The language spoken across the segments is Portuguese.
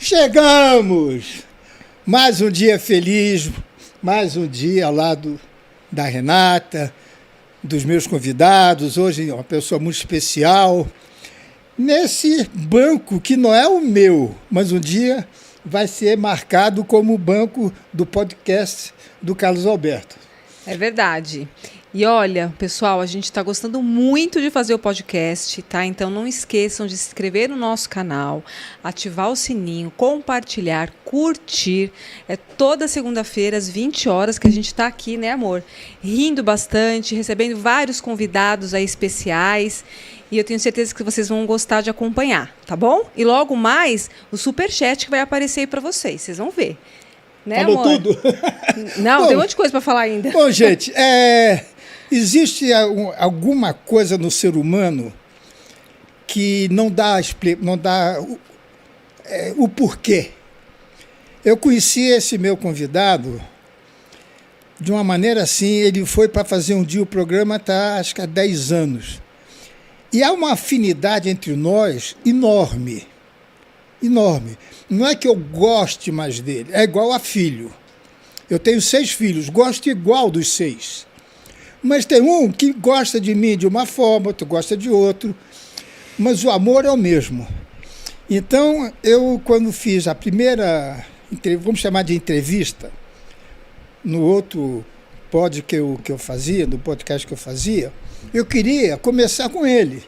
Chegamos! Mais um dia feliz, mais um dia ao lado da Renata, dos meus convidados. Hoje é uma pessoa muito especial. Nesse banco que não é o meu, mas um dia vai ser marcado como o banco do podcast do Carlos Alberto. É verdade. E olha, pessoal, a gente está gostando muito de fazer o podcast, tá? Então não esqueçam de se inscrever no nosso canal, ativar o sininho, compartilhar, curtir. É toda segunda-feira, às 20 horas, que a gente está aqui, né, amor? Rindo bastante, recebendo vários convidados aí especiais. E eu tenho certeza que vocês vão gostar de acompanhar, tá bom? E logo mais, o superchat que vai aparecer aí para vocês. Vocês vão ver. Né, Falou amor? tudo? Não, tem um monte de coisa para falar ainda. Bom, gente, existe alguma coisa no ser humano que não dá o porquê. Eu conheci esse meu convidado de uma maneira assim, ele foi para fazer um dia o programa, acho que há 10 anos. E há uma afinidade entre nós enorme. Enorme. Não é que eu goste mais dele, é igual a filho. Eu tenho 6 filhos, gosto igual dos 6. Mas tem um que gosta de mim de uma forma, outro gosta de outro. Mas o amor é o mesmo. Então, eu, quando fiz a primeira, vamos chamar de entrevista, no outro podcast que eu fazia, no podcast que eu fazia, eu queria começar com ele.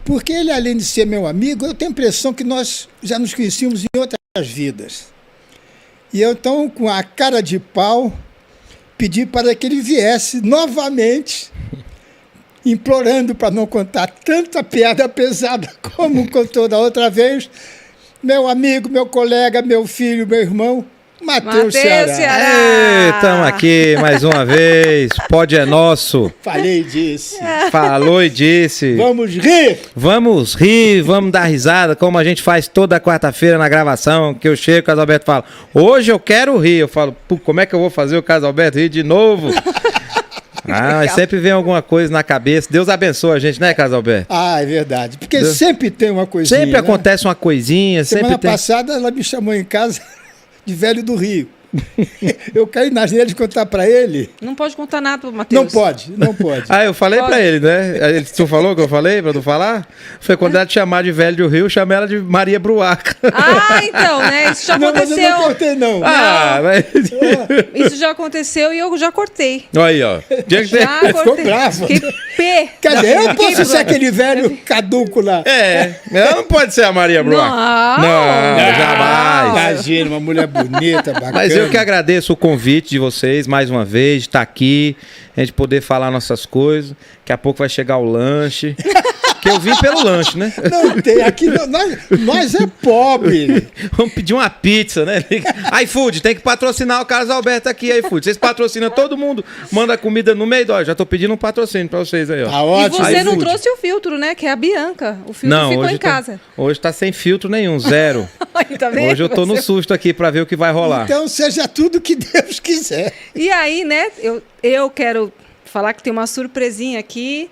Porque ele, além de ser meu amigo, eu tenho a impressão que nós já nos conhecíamos em outras vidas. E eu, então, com a cara de pau, pedi para que ele viesse novamente, implorando para não contar tanta piada pesada como contou da outra vez, meu amigo, meu colega, meu filho, meu irmão, Matheus Ceará. Estamos aqui mais uma vez. Pod é nosso. Falei disso. Falou e disse. Vamos rir. Vamos rir, vamos dar risada, como a gente faz toda quarta-feira na gravação, que eu chego, o Carlos Alberto fala, hoje eu quero rir. Eu falo, como é que eu vou fazer o Carlos Alberto rir de novo? Mas sempre vem alguma coisa na cabeça. Deus abençoe a gente, né, Carlos Alberto? É verdade. Porque sempre tem uma coisinha. Sempre acontece uma coisinha. Semana passada ela me chamou em casa de velho do Rio. Eu caí nas nele de contar pra ele. Não pode contar nada, Matheus. Não pode. Eu falei pra ele, né? Tu falou que eu falei pra tu falar? Foi quando ela te chamar de velho do Rio, eu chamei ela de Maria Bruaca. Então, né? Isso já aconteceu. Mas eu não cortei, não. Isso já aconteceu e eu já cortei. Aí, ó. Já ficou bravo. Fiquei Cadê? Eu posso ser aquele velho caduco lá. Ela não pode ser a Maria Bruaca. Não, jamais. Imagina, uma mulher bonita, bacana. Mas eu que agradeço o convite de vocês, mais uma vez, de estar aqui, a gente poder falar nossas coisas. Daqui a pouco vai chegar o lanche. Que eu vim pelo lanche, né? Não tem, aqui nós é pobre. Vamos pedir uma pizza, né? iFood, tem que patrocinar o Carlos Alberto aqui, iFood. Vocês patrocinam todo mundo, manda comida no meio. Já tô pedindo um patrocínio pra vocês aí, ó. Tá ótimo. E você não trouxe o filtro, né? Que é a Bianca. O filtro ficou em casa. Hoje tá sem filtro nenhum, zero. Tá vendo? Hoje eu tô no susto aqui pra ver o que vai rolar. Então seja tudo que Deus quiser. E aí, né? Eu quero falar que tem uma surpresinha aqui,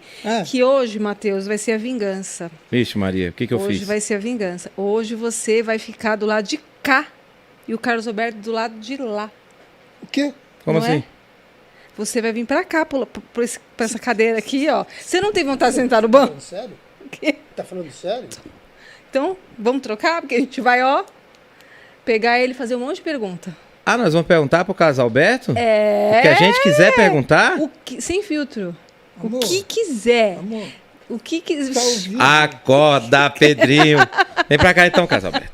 que hoje, Matheus, vai ser a vingança. Vixe, Maria, o que eu fiz? Hoje vai ser a vingança. Hoje você vai ficar do lado de cá e o Carlos Alberto do lado de lá. O quê? Como assim? Você vai vir pra cá, pra essa cadeira aqui, ó. Você não tem vontade de sentar no banco? Tá falando sério? O quê? Tá falando sério? Então, vamos trocar? Porque a gente vai, pegar ele e fazer um monte de pergunta. Nós vamos perguntar pro Carlos Alberto? O que a gente quiser perguntar? Sem filtro. Amor, o que quiser. Amor, o que quiser. tá ouvindo? Acorda, Pedrinho. Vem pra cá então, Carlos Alberto.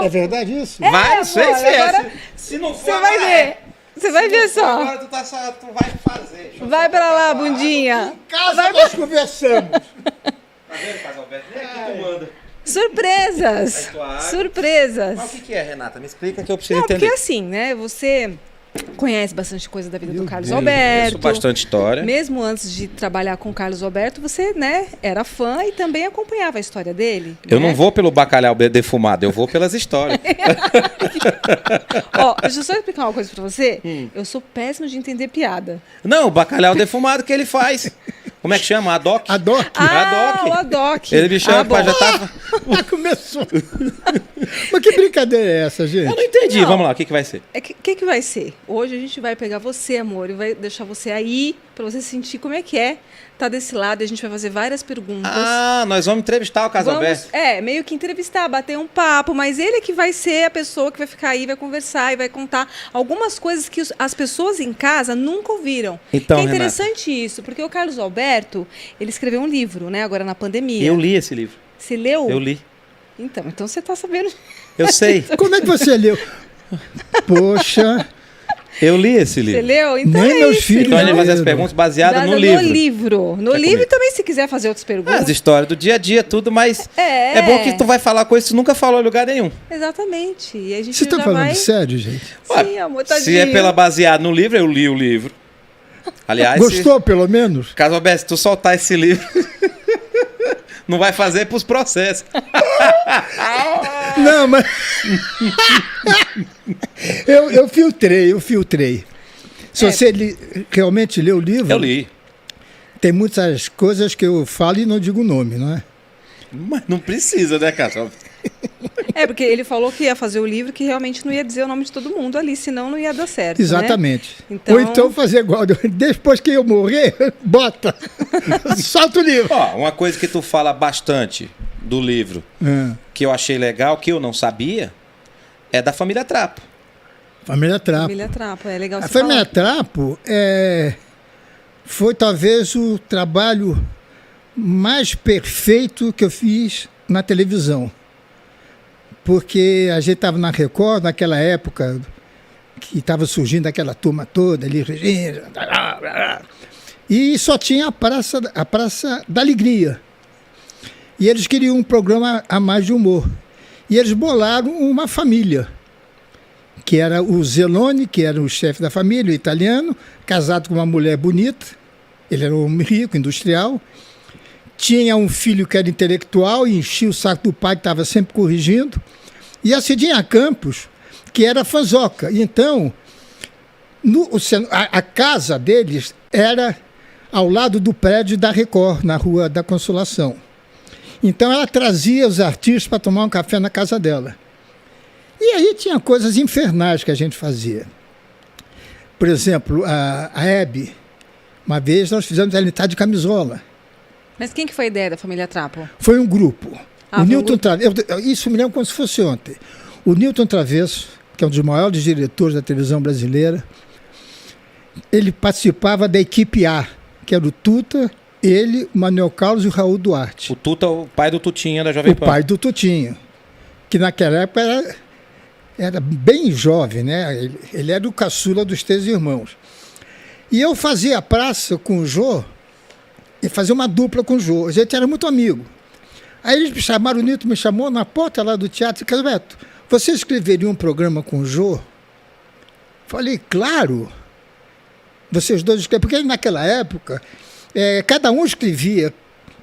É verdade isso? Vai, não sei se é. Agora, se não for, você vai ver. Você vai ver só. Agora tu vai fazer. Vai pra lá, bundinha. Em casa nós conversamos. Tá vendo, Carlos Alberto? Nem aqui tu manda. Surpresas. Surpresas. Mas o que é, Renata? Me explica que eu preciso Não, entender. porque assim, né? Você conhece bastante coisa da vida do Carlos Conheço Alberto. bastante história. Mesmo antes de trabalhar com o Carlos Alberto, você, né, era fã e também acompanhava a história dele. Eu né? não vou pelo bacalhau defumado, eu vou pelas histórias. Deixa eu só explicar uma coisa pra você. Eu sou péssimo de entender piada. Não, o bacalhau defumado que ele faz. Como é que chama? Adoc? Adoc. O Adoc. Ele me chama pra já tá... Já começou. Mas que brincadeira é essa, gente? Eu não entendi. Não. Vamos lá, o que vai ser? Que vai ser? Hoje a gente vai pegar você, amor, e vai deixar você aí pra você sentir como é que é tá desse lado. E a gente vai fazer várias perguntas. Ah, nós vamos entrevistar o Casalberto. Meio que entrevistar, bater um papo, mas ele que vai ser a pessoa que vai ficar aí, vai conversar e vai contar algumas coisas que as pessoas em casa nunca ouviram. Então, que é interessante isso, porque o Carlos Alberto, ele escreveu um livro, né, agora na pandemia. Eu li esse livro. Você leu? Eu li. Então você tá sabendo. Eu sei. Como é que você leu? Poxa, Eu li esse Você livro. leu? Então Nem é meus isso. filhos Então a gente vai fazer as leram. perguntas baseadas no No livro. livro. No Quer livro comer? e também, se quiser fazer outras perguntas. As histórias do dia a dia, tudo, mas É. é bom que tu vai falar coisas que tu nunca falou em lugar nenhum. Exatamente. E a gente você está já falando vai... sério, gente? Sim, amor, tadinho. Se é pela baseada no livro, eu li o livro. Aliás, Gostou, pelo menos? Caso Alberto, se tu soltar esse livro, não vai fazer pros processos. Não, mas... eu filtrei. Se você realmente leu o livro... Eu li. Tem muitas coisas que eu falo e não digo o nome, não é? Mas não precisa, né, cara? Porque ele falou que ia fazer o livro, que realmente não ia dizer o nome de todo mundo ali, senão não ia dar certo. Exatamente. Né? Então... Ou então fazer igual, depois que eu morrer, bota. Solta o livro. Ó, uma coisa que tu fala bastante do livro, que eu achei legal, que eu não sabia, é da família Trapo. Família Trapo. Família Trapo, é legal A você Família falar. Trapo foi talvez o trabalho mais perfeito que eu fiz na televisão. Porque a gente estava na Record, naquela época que estava surgindo aquela turma toda ali, Regina, e só tinha a Praça da Alegria. E eles queriam um programa a mais de humor. E eles bolaram uma família, que era o Zelone, que era o chefe da família, o italiano, casado com uma mulher bonita. Ele era um homem rico, industrial. Tinha um filho que era intelectual e enchia o saco do pai, que estava sempre corrigindo. E a Cidinha Campos, que era fanzoca. Então, a casa deles era ao lado do prédio da Record, na Rua da Consolação. Então, ela trazia os artistas para tomar um café na casa dela. E aí tinha coisas infernais que a gente fazia. Por exemplo, a Hebe, uma vez nós fizemos ela estar de camisola. Mas quem que foi a ideia da família Trapo? Foi um grupo. Ah, O foi um Newton grupo. Travesso, isso me lembro como se fosse ontem. O Newton Travesso, que é um dos maiores diretores da televisão brasileira, ele participava da equipe A, que era o Tuta, ele, o Manuel Carlos e o Raul Duarte. O Tuta, o pai do Tutinha da Jovem O Pan. pai do Tutinho, que naquela época era bem jovem, né? Ele era o caçula dos três irmãos. E eu fazia a praça com o Jô, e fazia uma dupla com o Jô. A gente era muito amigo. Aí eles me chamaram, o Nito me chamou na porta lá do teatro e disse: Beto, você escreveria um programa com o Jô? Falei, claro. Vocês dois escrevem. Porque naquela época, cada um escrevia.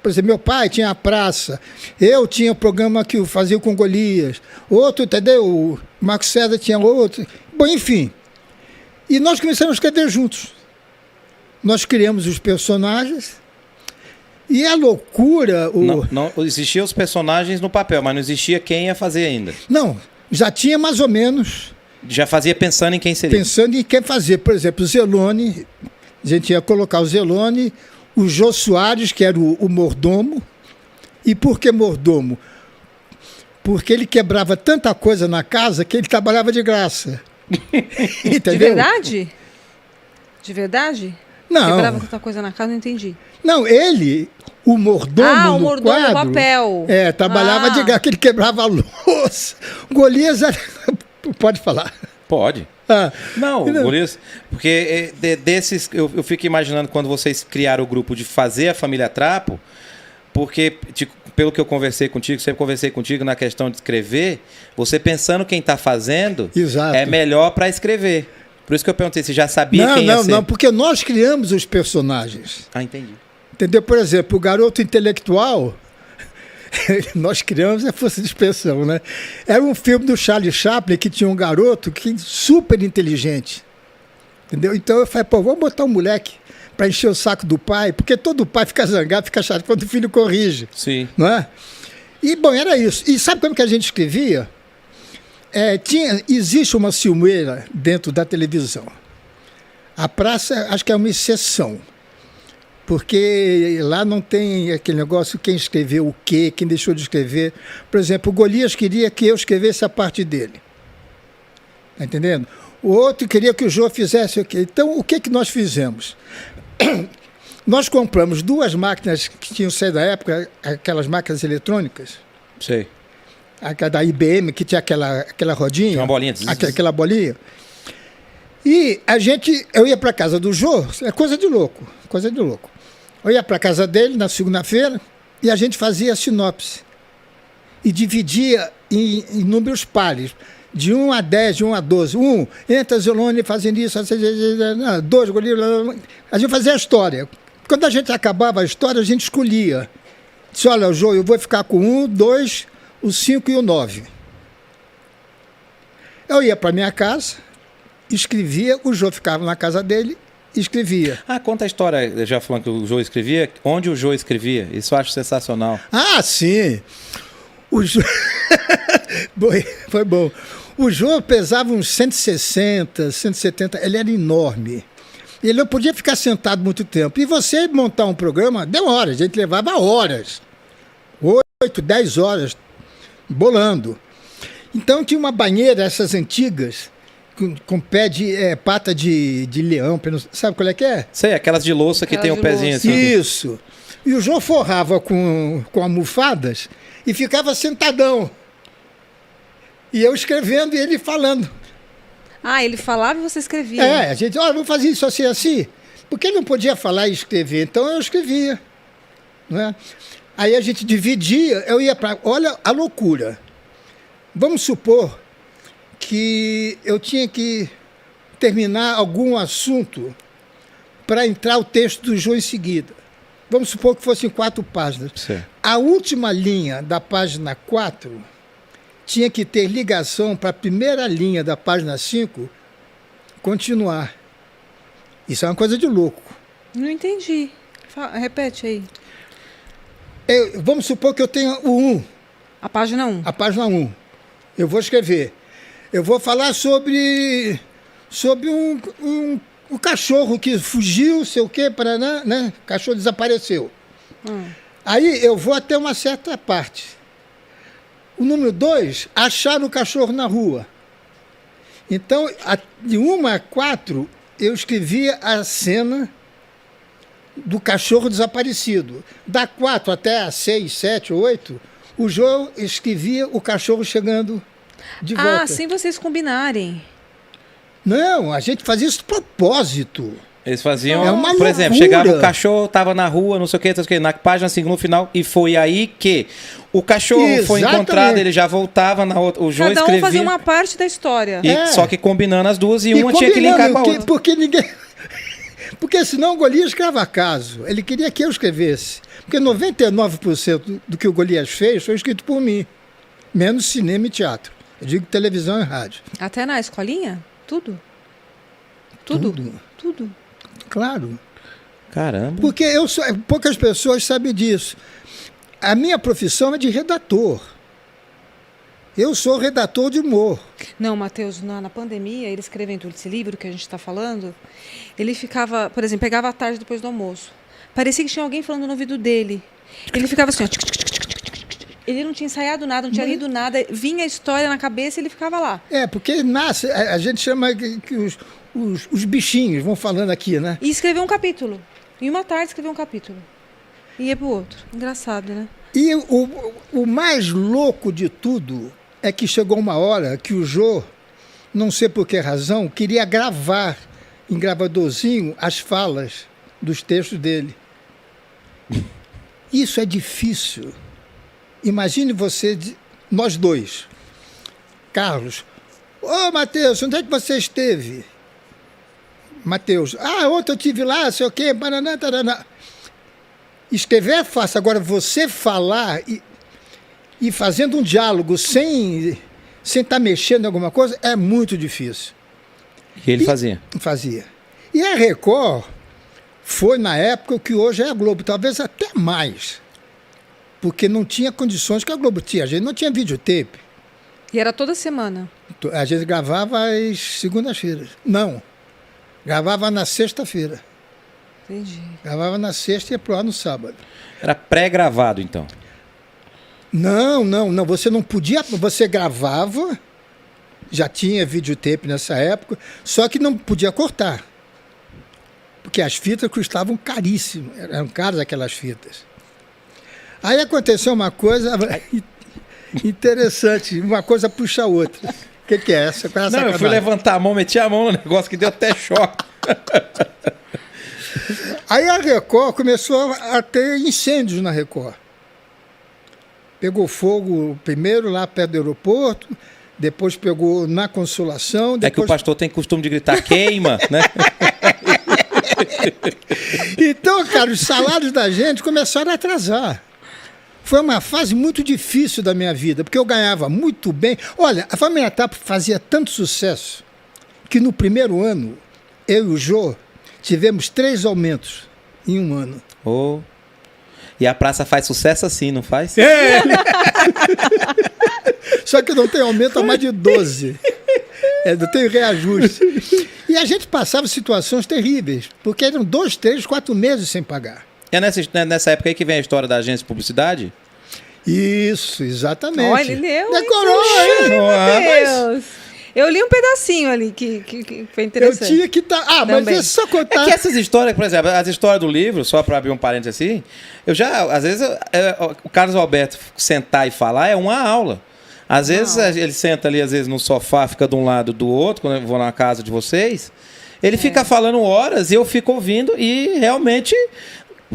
Por exemplo, meu pai tinha a praça, eu tinha o programa que eu fazia com Golias, outro, entendeu? O Marcos César tinha outro. Bom, enfim. E nós começamos a escrever juntos. Nós criamos os personagens. E a loucura... Não existiam os personagens no papel, mas não existia quem ia fazer ainda. Não, já tinha mais ou menos Já fazia pensando em quem seria. pensando em quem fazer. Por exemplo, o Zelone, a gente ia colocar o Zelone, o Jô Soares, que era o mordomo. E por que mordomo? Porque ele quebrava tanta coisa na casa que ele trabalhava de graça. Entendeu? De verdade? De verdade? Não. Quebrava tanta coisa na casa, não entendi. Não, ele, o mordomo o no mordomo no quadro, papel. trabalhava de graça, que ele quebrava a louça. Golias era... Pode falar. Pode. Ah, Não, por isso. Porque desses. Eu fico imaginando quando vocês criaram o grupo de fazer a família Trapo, porque, pelo que eu conversei contigo, sempre conversei contigo na questão de escrever, você pensando quem está fazendo, Exato. é melhor para escrever. Por isso que eu perguntei se já sabia quem ia ser. Não, porque nós criamos os personagens. Ah, entendi. Entendeu? Por exemplo, o garoto intelectual, nós criamos a força de expressão, né? Era um filme do Charlie Chaplin que tinha um garoto super inteligente. Entendeu? Então eu falei, vamos botar um moleque para encher o saco do pai, porque todo pai fica zangado, fica chato quando o filho corrige. Sim. Não é? E, bom, era isso. E sabe como que a gente escrevia? Existe uma silmeira dentro da televisão. A praça, acho que é uma exceção. Porque lá não tem aquele negócio, quem escreveu o quê, quem deixou de escrever. Por exemplo, o Golias queria que eu escrevesse a parte dele. Está entendendo? O outro queria que o Jô fizesse o quê. Então, o que nós fizemos? Nós compramos 2 máquinas que tinham saído da época, aquelas máquinas eletrônicas. Sei. Aquela da IBM, que tinha aquela rodinha. Tinha uma bolinha. Aquela bolinha. E eu ia para casa do Jô, é coisa de louco. Eu ia para casa dele na segunda-feira e a gente fazia a sinopse. E dividia em números pares. De 1 a 10, de 1 a 12. 1, entra Zelone fazendo isso, 2, Golias, a gente fazia a história. Quando a gente acabava a história, a gente escolhia. Disse, olha, Jô, eu vou ficar com 1, 2, o 5 e o 9. Eu ia para minha casa, escrevia, o Jô ficava na casa dele, escrevia. Conta a história, já falando que o Jô escrevia, onde o Jô escrevia. Isso eu acho sensacional. Sim. O Jô... Foi bom. O Jô pesava uns 160, 170, ele era enorme. Ele não podia ficar sentado muito tempo. E você montar um programa, deu horas, a gente levava horas. 8, 10 horas, bolando. Então tinha uma banheira, essas antigas, com pé de pata de leão, sabe qual é que é? Sei, aquelas de louça que tem o pezinho assim. Isso. E o Jô forrava com almofadas e ficava sentadão. E eu escrevendo e ele falando. Ele falava e você escrevia. A gente, vamos fazer isso assim, assim. Porque ele não podia falar e escrever, então eu escrevia. Né? Aí a gente dividia, eu ia para... Olha a loucura. Vamos supor que eu tinha que terminar algum assunto para entrar o texto do Jô em seguida. Vamos supor que fossem 4 páginas. Sim. A última linha da página 4 tinha que ter ligação para a primeira linha da página 5 continuar. Isso é uma coisa de louco. Não entendi. Repete aí. Vamos supor que eu tenha o 1. A página 1. A página 1. Eu vou escrever. Eu vou falar sobre um cachorro que fugiu, sei o quê, paraná, né? O cachorro desapareceu. Aí eu vou até uma certa parte. O número 2, achar o cachorro na rua. Então, de 1 a 4, eu escrevia a cena do cachorro desaparecido. Da 4 até a 6, 7, 8, o Jô escrevia o cachorro chegando de volta. Sem vocês combinarem. Não, a gente fazia isso de propósito. Eles faziam, É uma por exemplo, loucura. chegava o cachorro, tava na rua, não sei o que, na página 5 no final, e foi aí que o cachorro foi Exatamente. encontrado, ele já voltava na outra, o Jô Cada um escrevia. fazia uma parte da história. Só que combinando as duas e uma combinando, tinha que linkar com a outra. Porque ninguém... Porque senão o Golias escreve acaso. Ele queria que eu escrevesse. Porque 99% do que o Golias fez foi escrito por mim. Menos cinema e teatro. Eu digo televisão e rádio. Até na escolinha? Tudo? Tudo. Claro. Caramba. Porque poucas pessoas sabem disso. A minha profissão é de redator. Eu sou redator de humor. Não, Matheus, na pandemia, ele escrevendo esse livro que a gente está falando, ele ficava, por exemplo, pegava a tarde depois do almoço. Parecia que tinha alguém falando no ouvido dele. Ele ficava assim, ó, ele não tinha ensaiado nada, não tinha lido nada, vinha a história na cabeça e ele ficava lá. Porque nasce, a gente chama que os bichinhos vão falando aqui, né? E escreveu um capítulo. Em uma tarde escreveu um capítulo. E ia pro outro. Engraçado, né? E o mais louco de tudo é que chegou uma hora que o Jô, não sei por que razão, queria gravar em gravadorzinho as falas dos textos dele. Isso é difícil. Imagine você, nós dois. Carlos, Matheus, onde é que você esteve? Matheus, ontem eu estive lá, sei o quê, paraná, taraná. Escrever é fácil, agora você falar e fazendo um diálogo sem estar mexendo em alguma coisa é muito difícil. E ele fazia? Fazia. E a Record foi na época o que hoje é a Globo, talvez até mais. porque não tinha condições que a Globo tinha. A gente não tinha videotape. E era toda semana? A gente gravava às segundas-feiras. Não, gravava na sexta-feira. Entendi. Gravava na sexta e ia pro ar no sábado. Era pré-gravado, então. Não. Você não podia. Você gravava, já tinha videotape nessa época, só que não podia cortar. Porque as fitas custavam caríssimo. Eram caras aquelas fitas. Aí aconteceu uma coisa interessante. Uma coisa puxa a outra. O que é essa? Qual é essa Não, eu fui levantar a mão, meti a mão no negócio que deu até choque. Aí a Record começou a ter incêndios na Record. Pegou fogo primeiro lá perto do aeroporto, depois pegou na Consolação. Depois... É que o pastor tem costume de gritar queima, né? Então, cara, os salários da gente começaram a atrasar. Foi uma fase muito difícil da minha vida, porque eu ganhava muito bem. Olha, a Família TAP fazia tanto sucesso que no primeiro ano, eu e o Jô tivemos 3 aumentos em um ano. Oh. E a praça faz sucesso assim, não faz? É. Só que não tem aumento há mais de 12. Não tem reajuste. E a gente passava situações terríveis, porque eram 2, 3, 4 meses sem pagar. É nessa época aí que vem a história da agência de publicidade? Isso, exatamente. Olha, ele leu. Decorou, hein? hein? Meu Deus. Eu li um pedacinho ali que foi interessante. Eu tinha que estar. Mas Também. é só contar. É que essas histórias, por exemplo, as histórias do livro, só para abrir um parênteses assim, às vezes, o Carlos Alberto sentar e falar é uma aula. Às vezes ele senta ali, às vezes, no sofá, fica de um lado do outro, quando eu vou na casa de vocês, ele fica falando horas e eu fico ouvindo e realmente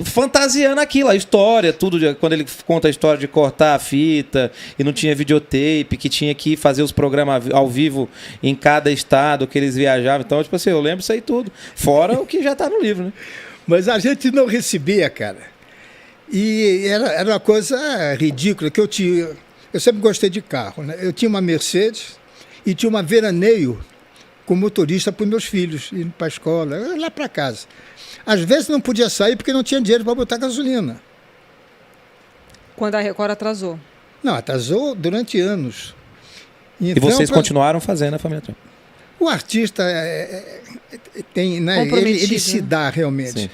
fantasiando aquilo, a história, tudo. Quando ele conta a história de cortar a fita e não tinha videotape, que tinha que fazer os programas ao vivo em cada estado que eles viajavam. Então, tipo assim, eu lembro isso aí tudo. Fora o que já tá no livro, né? Mas a gente não recebia, cara. E era uma coisa ridícula, que eu tinha... Eu sempre gostei de carro, né? Eu tinha uma Mercedes e tinha uma Veraneio com motorista para os meus filhos, indo para a escola, lá para casa. Às vezes não podia sair porque não tinha dinheiro para botar gasolina. Quando a Record atrasou. Não, atrasou durante anos. Então, e vocês continuaram fazendo a Família TAP? O artista tem, né? Ele se dá realmente. Sim.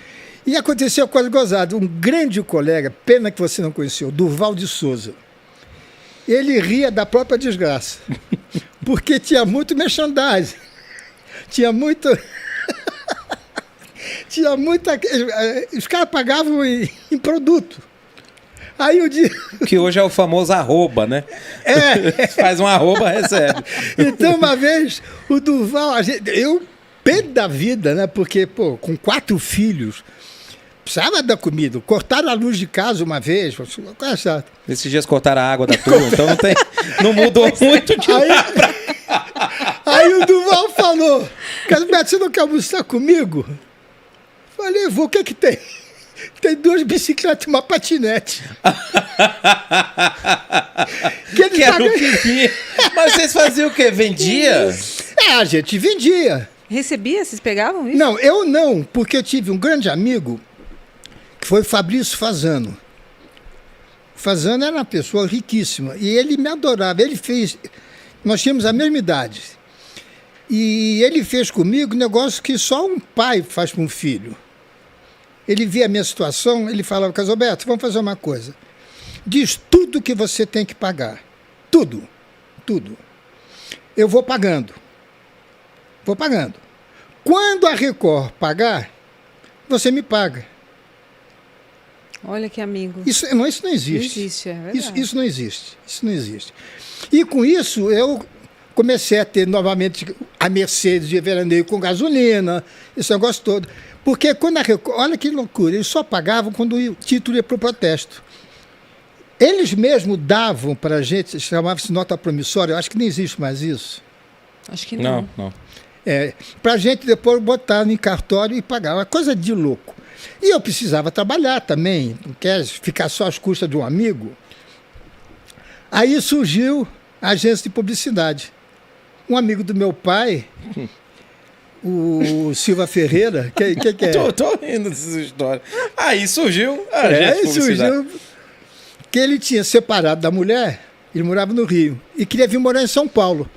E aconteceu coisa gozada. Um grande colega, pena que você não conheceu, Durval de Souza. Ele ria da própria desgraça. Porque tinha muito merchandising. Tinha muito... Tinha muita... Os caras pagavam em produto. Aí o dia... Que hoje é o famoso arroba, né? Faz um arroba, recebe. Então, uma vez, o Durval... Eu, pé da vida, né? Porque, pô, com 4 filhos... Precisava da comida. Cortaram a luz de casa uma vez. Esses dias cortaram a água da turma, então não mudou muito de lá pra cá. Aí o Durval falou: Casberto, você não quer almoçar comigo? Falei, vou, o que tem? Tem 2 bicicletas e uma patinete. Que era o que vinha. Mas vocês faziam o quê? Vendia? A gente vendia. Recebia? Vocês pegavam isso? Não, eu não, porque eu tive um grande amigo que foi Fabrício Fasano. Fasano era uma pessoa riquíssima e ele me adorava. Ele fez... Nós tínhamos a mesma idade. E ele fez comigo um negócio que só um pai faz com um filho. Ele via a minha situação, ele falava: Casalberto, vamos fazer uma coisa. Diz tudo que você tem que pagar. Tudo. Tudo. Eu vou pagando. Vou pagando. Quando a Record pagar, você me paga. Olha que amigo. Isso não existe. Não existe, é verdade. Isso não existe. Isso não existe. E com isso eu comecei a ter novamente a Mercedes de veraneio com gasolina, esse negócio todo. Porque quando a Record, olha que loucura, eles só pagavam quando o título ia para o protesto. Eles mesmos davam para a gente, chamava-se nota promissória, eu acho que nem existe mais isso. Acho que não. Não. Para a gente depois botar em cartório e pagar. Uma coisa de louco. E eu precisava trabalhar também, não quer ficar só às custas de um amigo. Aí surgiu a agência de publicidade. Um amigo do meu pai, o Silva Ferreira, que é? Tô rindo dessas histórias. Aí surgiu a agência de publicidade. Surgiu. Porque ele tinha separado da mulher, ele morava no Rio, e queria vir morar em São Paulo.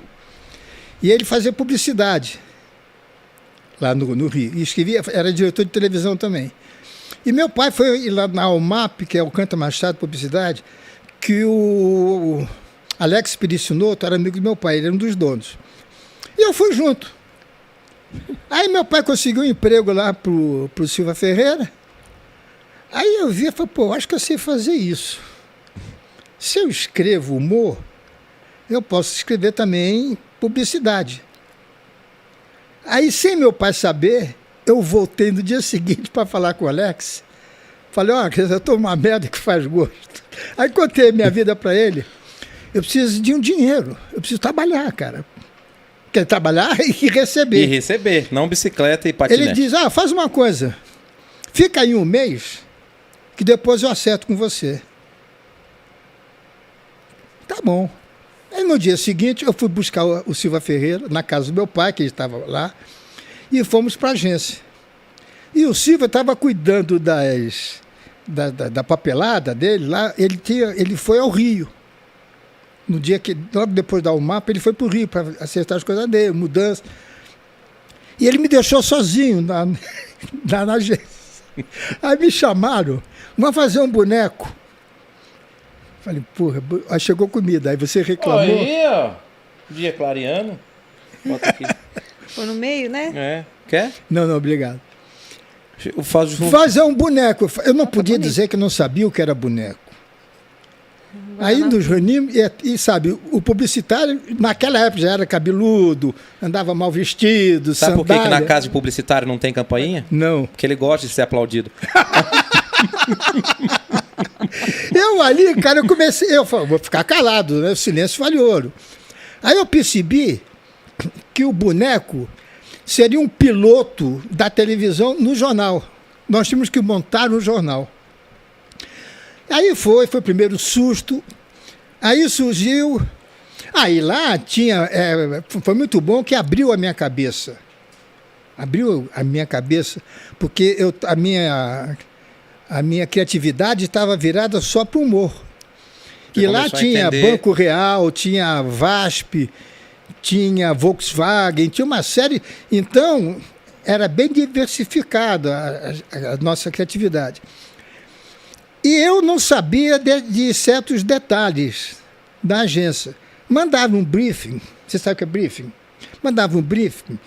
E ele fazia publicidade lá no Rio. E escrevia, era diretor de televisão também. E meu pai foi lá na Almap, que é o Canta Machado Publicidade, que o Alex Pericinoto era amigo do meu pai, ele era um dos donos. E eu fui junto. Aí meu pai conseguiu um emprego lá pro Silva Ferreira. Aí eu vi e falei, pô, acho que eu sei fazer isso. Se eu escrevo humor, eu posso escrever também publicidade. Aí, sem meu pai saber, eu voltei no dia seguinte para falar com o Alex. Falei, ó, eu estou numa merda que faz gosto. Aí contei a minha vida para ele. Eu preciso de um dinheiro, eu preciso trabalhar, cara. Quer trabalhar e receber. E receber, não bicicleta e patinete. Ele diz, faz uma coisa, fica aí um mês, que depois eu acerto com você. Tá bom. Aí no dia seguinte eu fui buscar o Silva Ferreira na casa do meu pai, que ele estava lá, e fomos para a agência. E o Silva estava cuidando da papelada dele lá, ele foi ao Rio. No dia que, logo depois da UMAP, ele foi para o Rio para acertar as coisas dele, mudança. E ele me deixou sozinho na agência. Aí me chamaram, vamos fazer um boneco. Falei, porra, aí chegou comida, aí você reclamou. Aí, ó, dia clareando. Bota aqui. Foi no meio, né? É, quer? Não, obrigado. Fazer um boneco. Eu não podia dizer que não sabia o que era boneco. Aí nos reunimos e sabe, o publicitário, naquela época já era cabeludo, andava mal vestido, Sabe sandália. por que na casa de publicitário não tem campainha? Não. Porque ele gosta de ser aplaudido. Eu ali, cara, eu falei, vou ficar calado, né? O silêncio vale ouro. Aí eu percebi que o boneco seria um piloto da televisão no jornal. Nós tínhamos que montar no jornal. Aí foi o primeiro susto. Aí surgiu... Aí lá tinha... foi muito bom que abriu a minha cabeça. Abriu a minha cabeça, porque a minha criatividade estava virada só para o humor. Você e lá tinha Banco Real, tinha VASP, tinha Volkswagen, tinha uma série... Então, era bem diversificada a nossa criatividade. E eu não sabia de certos detalhes da agência. Mandava um briefing, você sabe o que é briefing? Mandava um briefing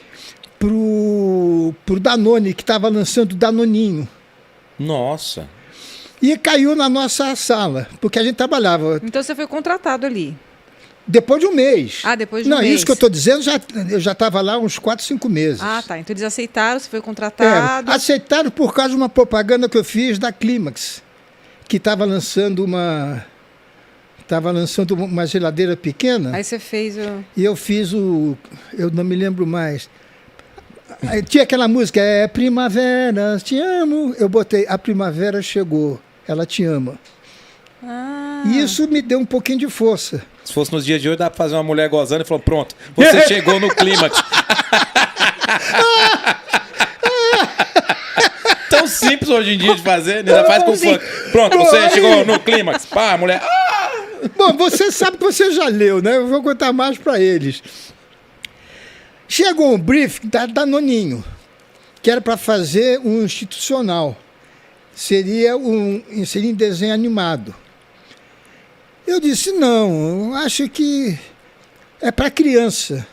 pro Danone, que estava lançando o Danoninho. Nossa. E caiu na nossa sala, porque a gente trabalhava. Então você foi contratado ali. Depois de um mês. Depois de um mês. Não, isso que eu estou dizendo, eu já estava lá uns 4, 5 meses. Tá. Então eles aceitaram, você foi contratado. Aceitaram por causa de uma propaganda que eu fiz da Clímax, que estava lançando uma geladeira pequena. Aí você fez o... E eu fiz eu não me lembro mais. Aí tinha aquela música, Primavera, te amo. Eu botei, a primavera chegou, ela te ama. E isso me deu um pouquinho de força. Se fosse nos dias de hoje, dá pra fazer uma mulher gozando e falou, pronto, você chegou no clímax. Tão simples hoje em dia de fazer, ainda faz com funk. Pronto, você chegou no clímax. Pá, a mulher... Bom, você sabe que você já leu, né? Eu vou contar mais para eles. Chegou um briefing da Danoninho, que era para fazer um institucional. Seria em desenho animado. Eu disse, não, eu acho que é para criança.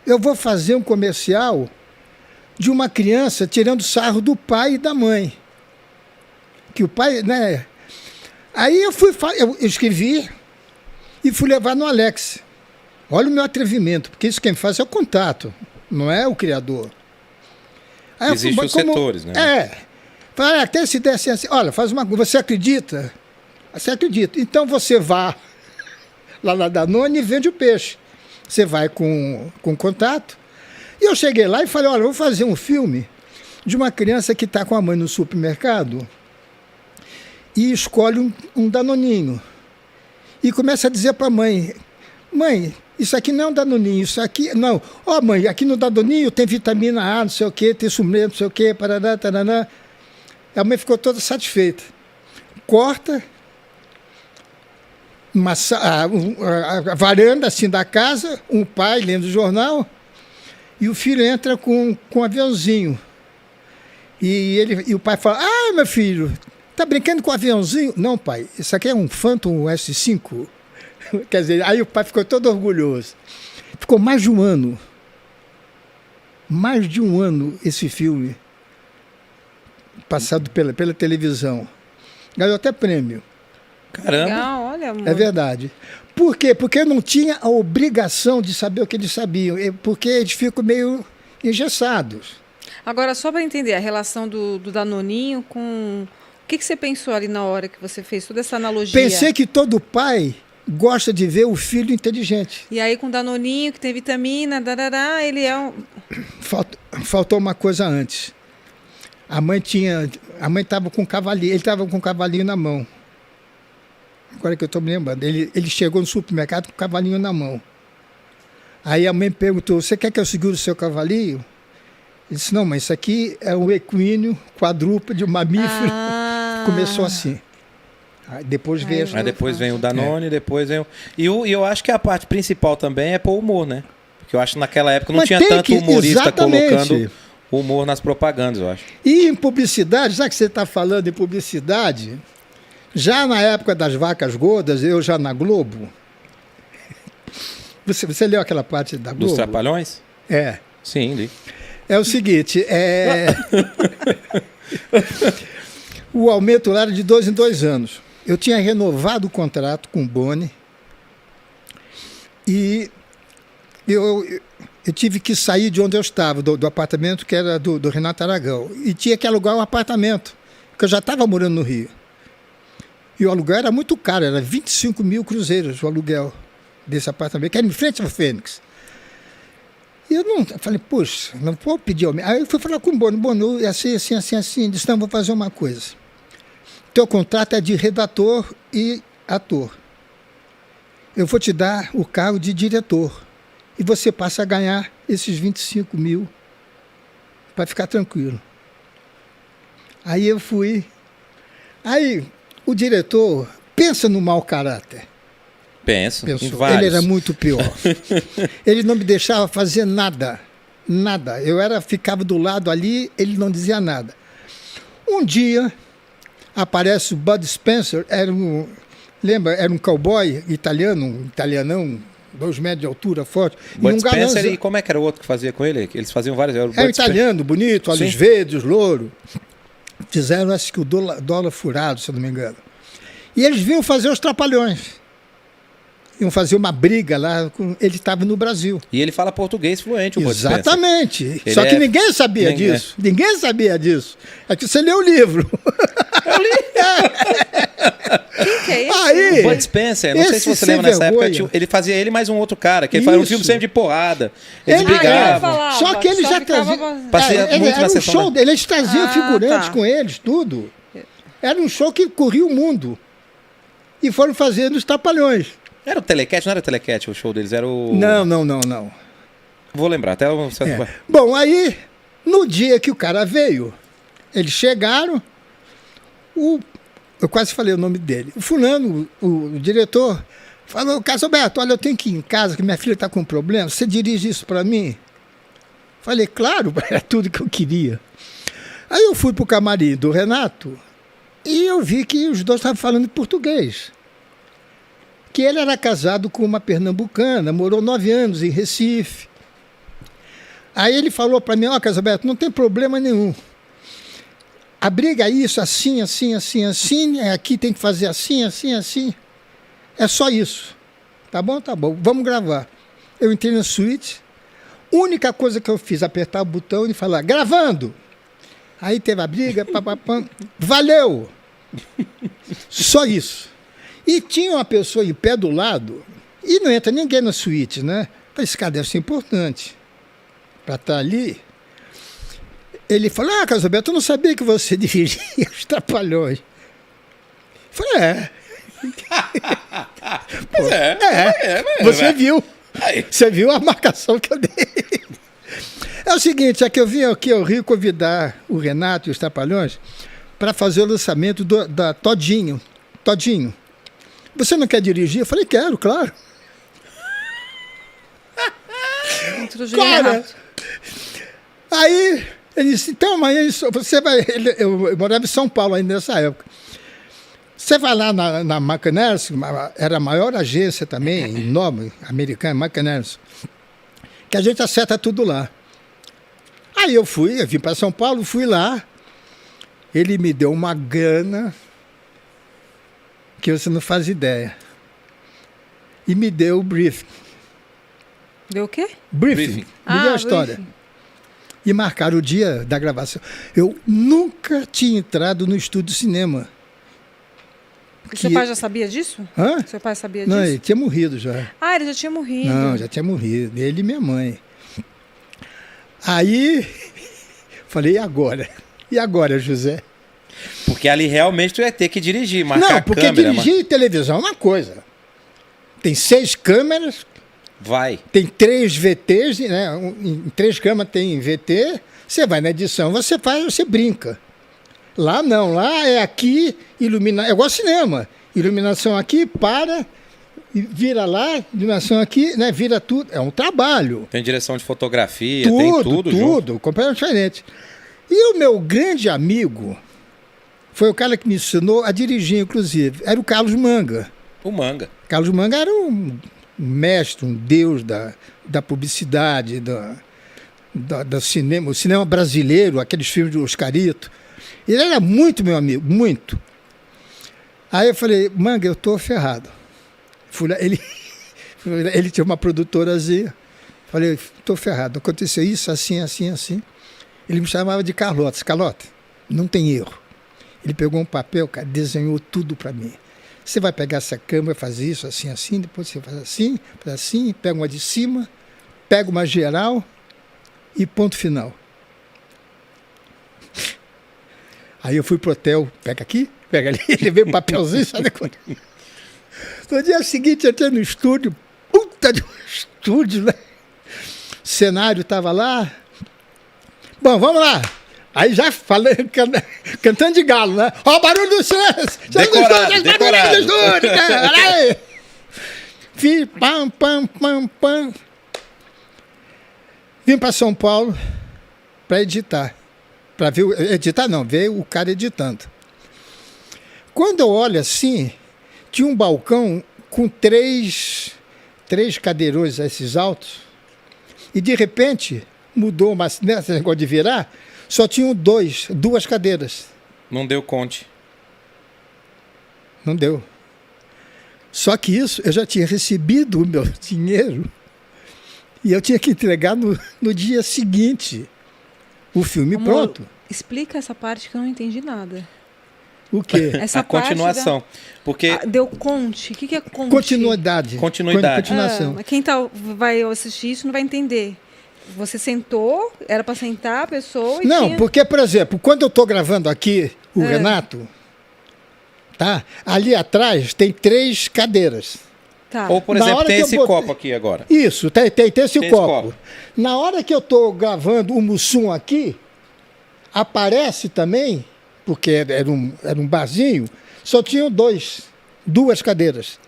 Eu vou fazer um comercial de uma criança tirando sarro do pai e da mãe. Que o pai, né? Aí eu escrevi e fui levar no Alex. Olha o meu atrevimento, porque isso quem faz é o contato, não é o criador. Aí existem os setores, né? Falei, até se desse assim, olha, faz uma coisa, você acredita? Você acredita. Então você vá lá na Danone e vende o peixe. Você vai com contato. E eu cheguei lá e falei, olha, eu vou fazer um filme de uma criança que está com a mãe no supermercado e escolhe um Danoninho. E começa a dizer para a mãe, isso aqui não é um Danoninho, isso aqui... Não, mãe, aqui no Danoninho tem vitamina A, não sei o quê, tem suplemento, não sei o quê, parará, tarará. A mãe ficou toda satisfeita. Corta, a varanda assim da casa, um pai lendo o jornal, e o filho entra com um aviãozinho. E o pai fala: "Ah, meu filho, tá brincando com um aviãozinho?" "Não, pai, isso aqui é um Phantom S5. Quer dizer, aí o pai ficou todo orgulhoso. Ficou mais de um ano esse filme passado pela televisão. Ganhou até prêmio. Caramba. Legal, olha, É verdade. Por quê? Porque eu não tinha a obrigação de saber o que eles sabiam, porque eles ficam meio engessados. Agora, só para entender a relação do Danoninho com... O que você pensou ali na hora que você fez toda essa analogia? Pensei que todo pai gosta de ver o filho inteligente. E aí com o Danoninho, que tem vitamina, ele é um... Faltou uma coisa antes. A mãe estava com um cavalinho, ele estava com um cavalinho na mão. Agora que eu estou me lembrando, ele chegou no supermercado com o cavalinho na mão. Aí a mãe perguntou: "Você quer que eu segure o seu cavalinho?" Ele disse: "Não, mas isso aqui é um equino quadrúpede, um mamífero." Começou assim. Aí depois veio... Aí depois vem o Danone, depois vem o... E eu acho que a parte principal também é pôr humor, né? Porque eu acho que naquela época não tinha tanto humorista exatamente colocando humor nas propagandas, eu acho. E em publicidade, já que você está falando em publicidade, já na época das vacas gordas, eu já na Globo... Você leu aquela parte da Globo? Dos Trapalhões? É. Sim, li. É o seguinte, o aumento lá era de 2 em 2 anos. Eu tinha renovado o contrato com o Boni e eu tive que sair de onde eu estava, do apartamento que era do Renato Aragão, e tinha que alugar um apartamento, porque eu já estava morando no Rio. E o aluguel era muito caro, era 25 mil cruzeiros o aluguel desse apartamento, que era em frente ao Fênix. E eu falei: "Puxa, não vou pedir aumento." Aí eu fui falar com o Bono, assim. Disse: "Não, vou fazer uma coisa. Teu contrato é de redator e ator. Eu vou te dar o cargo de diretor. E você passa a ganhar esses 25 mil para ficar tranquilo." Aí eu fui. Aí o diretor pensa no mau caráter. Pensou. Ele era muito pior. Ele não me deixava fazer nada. Nada. Ficava do lado ali, ele não dizia nada. Um dia, aparece o Bud Spencer, era um cowboy italianão, 2 metros de altura, forte. Bud Spencer, e como é que era o outro que fazia com ele? Eles faziam vários... Era italiano, bonito, olhos verdes, louro. Fizeram, acho que o dólar furado, se eu não me engano. E eles vinham fazer os Trapalhões. Iam fazer uma briga lá, ele estava no Brasil. E ele fala português fluente, o Bud Spencer. Exatamente. Só que ninguém sabia disso. Ninguém sabia disso. É que você leu o livro. Eu li. Que é isso? Aí, o Bud Spencer, não sei se você lembra nessa época, ele fazia ele mais um outro cara, que ele fazia um filme sempre de porrada. Eles brigavam. Só que ele já trazia... Era um show dele, eles traziam figurantes com eles, tudo. Era um show que corria o mundo. E foram fazendo os Trapalhões. Era o Telecat? Não era o Telecat o show deles, era o... Não. Vou lembrar, até o... Bom, aí, no dia que o cara veio, eles chegaram, eu quase falei o nome dele, o fulano, o diretor, falou: "Carlos Alberto, olha, eu tenho que ir em casa, que minha filha está com um problema, você dirige isso para mim?" Falei: "Claro, era tudo que eu queria." Aí eu fui para o camarim do Renato e eu vi que os dois estavam falando português. Que ele era casado com uma pernambucana, morou 9 anos em Recife. Aí ele falou para mim: "Ó, Carlos Alberto, não tem problema nenhum. A briga é isso, assim, aqui tem que fazer assim. É só isso. Tá bom? Vamos gravar." Eu entrei na suíte. Única coisa que eu fiz, apertar o botão e falar: "Gravando." Aí teve a briga, valeu! Só isso. E tinha uma pessoa em pé do lado, e não entra ninguém na suíte, né? Esse cara deve ser importante para estar ali. Ele falou: "Ah, Carlos Alberto, eu não sabia que você dirigia os Trapalhões." Eu falei: Você viu. Você viu a marcação que eu dei. É o seguinte, é que eu vim aqui ao Rio convidar o Renato e os Trapalhões para fazer o lançamento da Todinho. você não quer dirigir? Eu falei, quero, claro. Cara, aí ele disse, então amanhã você vai... Eu morava em São Paulo ainda nessa época. Você vai lá na McNair, era a maior agência também, enorme, americana, McNair, que a gente acerta tudo lá. Aí eu vim para São Paulo, fui lá, ele me deu uma grana que você não faz ideia. E me deu o briefing. Deu o quê? Briefing. Me deu a história. Briefing. E marcaram o dia da gravação. Eu nunca tinha entrado no estúdio de cinema. Seu pai já sabia disso? Hã? Seu pai sabia disso? Não, ele tinha morrido já. Ah, ele já tinha morrido. Não, já tinha morrido. Ele e minha mãe. Aí, falei, e agora? E agora, José? Porque ali realmente tu ia ter que dirigir, marcar não, porque câmera, dirigir televisão é uma coisa. Tem 6 câmeras. Vai. Tem 3 VTs, né? Em 3 câmeras tem VT. Você vai na edição, você brinca. Lá não, lá é aqui, iluminação. É igual cinema. Iluminação aqui, para, vira lá, iluminação aqui, né? Vira tudo. É um trabalho. Tem direção de fotografia, tem tudo junto. Completamente diferente. E o meu grande amigo foi o cara que me ensinou a dirigir, inclusive. Era o Carlos Manga. O Manga. Carlos Manga era um mestre, um deus da publicidade, do cinema, o cinema brasileiro, aqueles filmes de Oscarito. Ele era muito meu amigo, muito. Aí eu falei, Manga, eu tô ferrado. Fui lá, ele tinha uma produtorazinha. Falei, tô ferrado, aconteceu isso, assim, assim, assim. Ele me chamava de Carlota. Carlota, não tem erro. Ele pegou um papel, cara, desenhou tudo para mim. Você vai pegar essa câmera, fazer isso, assim, assim, depois você faz assim, pega uma de cima, pega uma geral e ponto final. Aí eu fui pro hotel, pega aqui, pega ali, levei um papelzinho, sabe quando? No dia seguinte, eu entrei no estúdio, puta de um estúdio, né? O cenário estava lá. Bom, vamos lá. Aí já falei, cantando de galo, né? Ó, o barulho do silêncio! Decorado. Olha aí! Fiz pam, pam, pam, pam. Vim para São Paulo para editar. Para ver, editar não, ver o cara editando. Quando eu olho assim, tinha um balcão com três cadeirões esses altos, e de repente mudou, mas nesse negócio de virar, só tinham duas cadeiras. Não deu conte. Não deu. Só que isso, eu já tinha recebido o meu dinheiro e eu tinha que entregar no dia seguinte o filme. Amor, pronto. Explica essa parte que eu não entendi nada. O quê? Essa continuação. Porque deu conte. O que é conte? Continuidade. Continuação. Quem vai assistir isso não vai entender. Você sentou, era para sentar a pessoa e não, porque, por exemplo, quando eu estou gravando aqui o Renato, tá? Ali atrás tem 3 cadeiras. Tá. Ou, por exemplo, tem esse copo aqui agora. Isso, tem esse copo. Na hora que eu estou gravando o Mussum aqui, aparece também, porque era um barzinho, só tinham 2 cadeiras.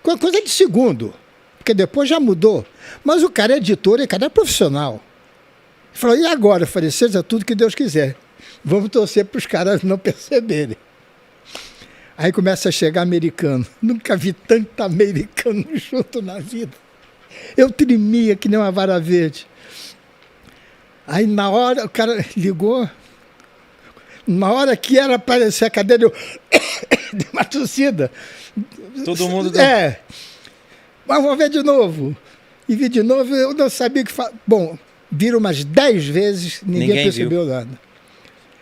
Coisa de segundo. Porque depois já mudou. Mas o cara é editor e o cara é profissional. Ele falou, e agora? Eu falei, seja tudo que Deus quiser. Vamos torcer para os caras não perceberem. Aí começa a chegar americano. Nunca vi tanto americano junto na vida. Eu tremia que nem uma vara verde. Aí na hora, o cara ligou. Na hora que era aparecer a cadeira, eu dei uma tossida. Todo mundo... Mas vou ver de novo. E vi de novo, eu não sabia o que falar. Bom, viram umas 10 vezes, ninguém percebeu nada.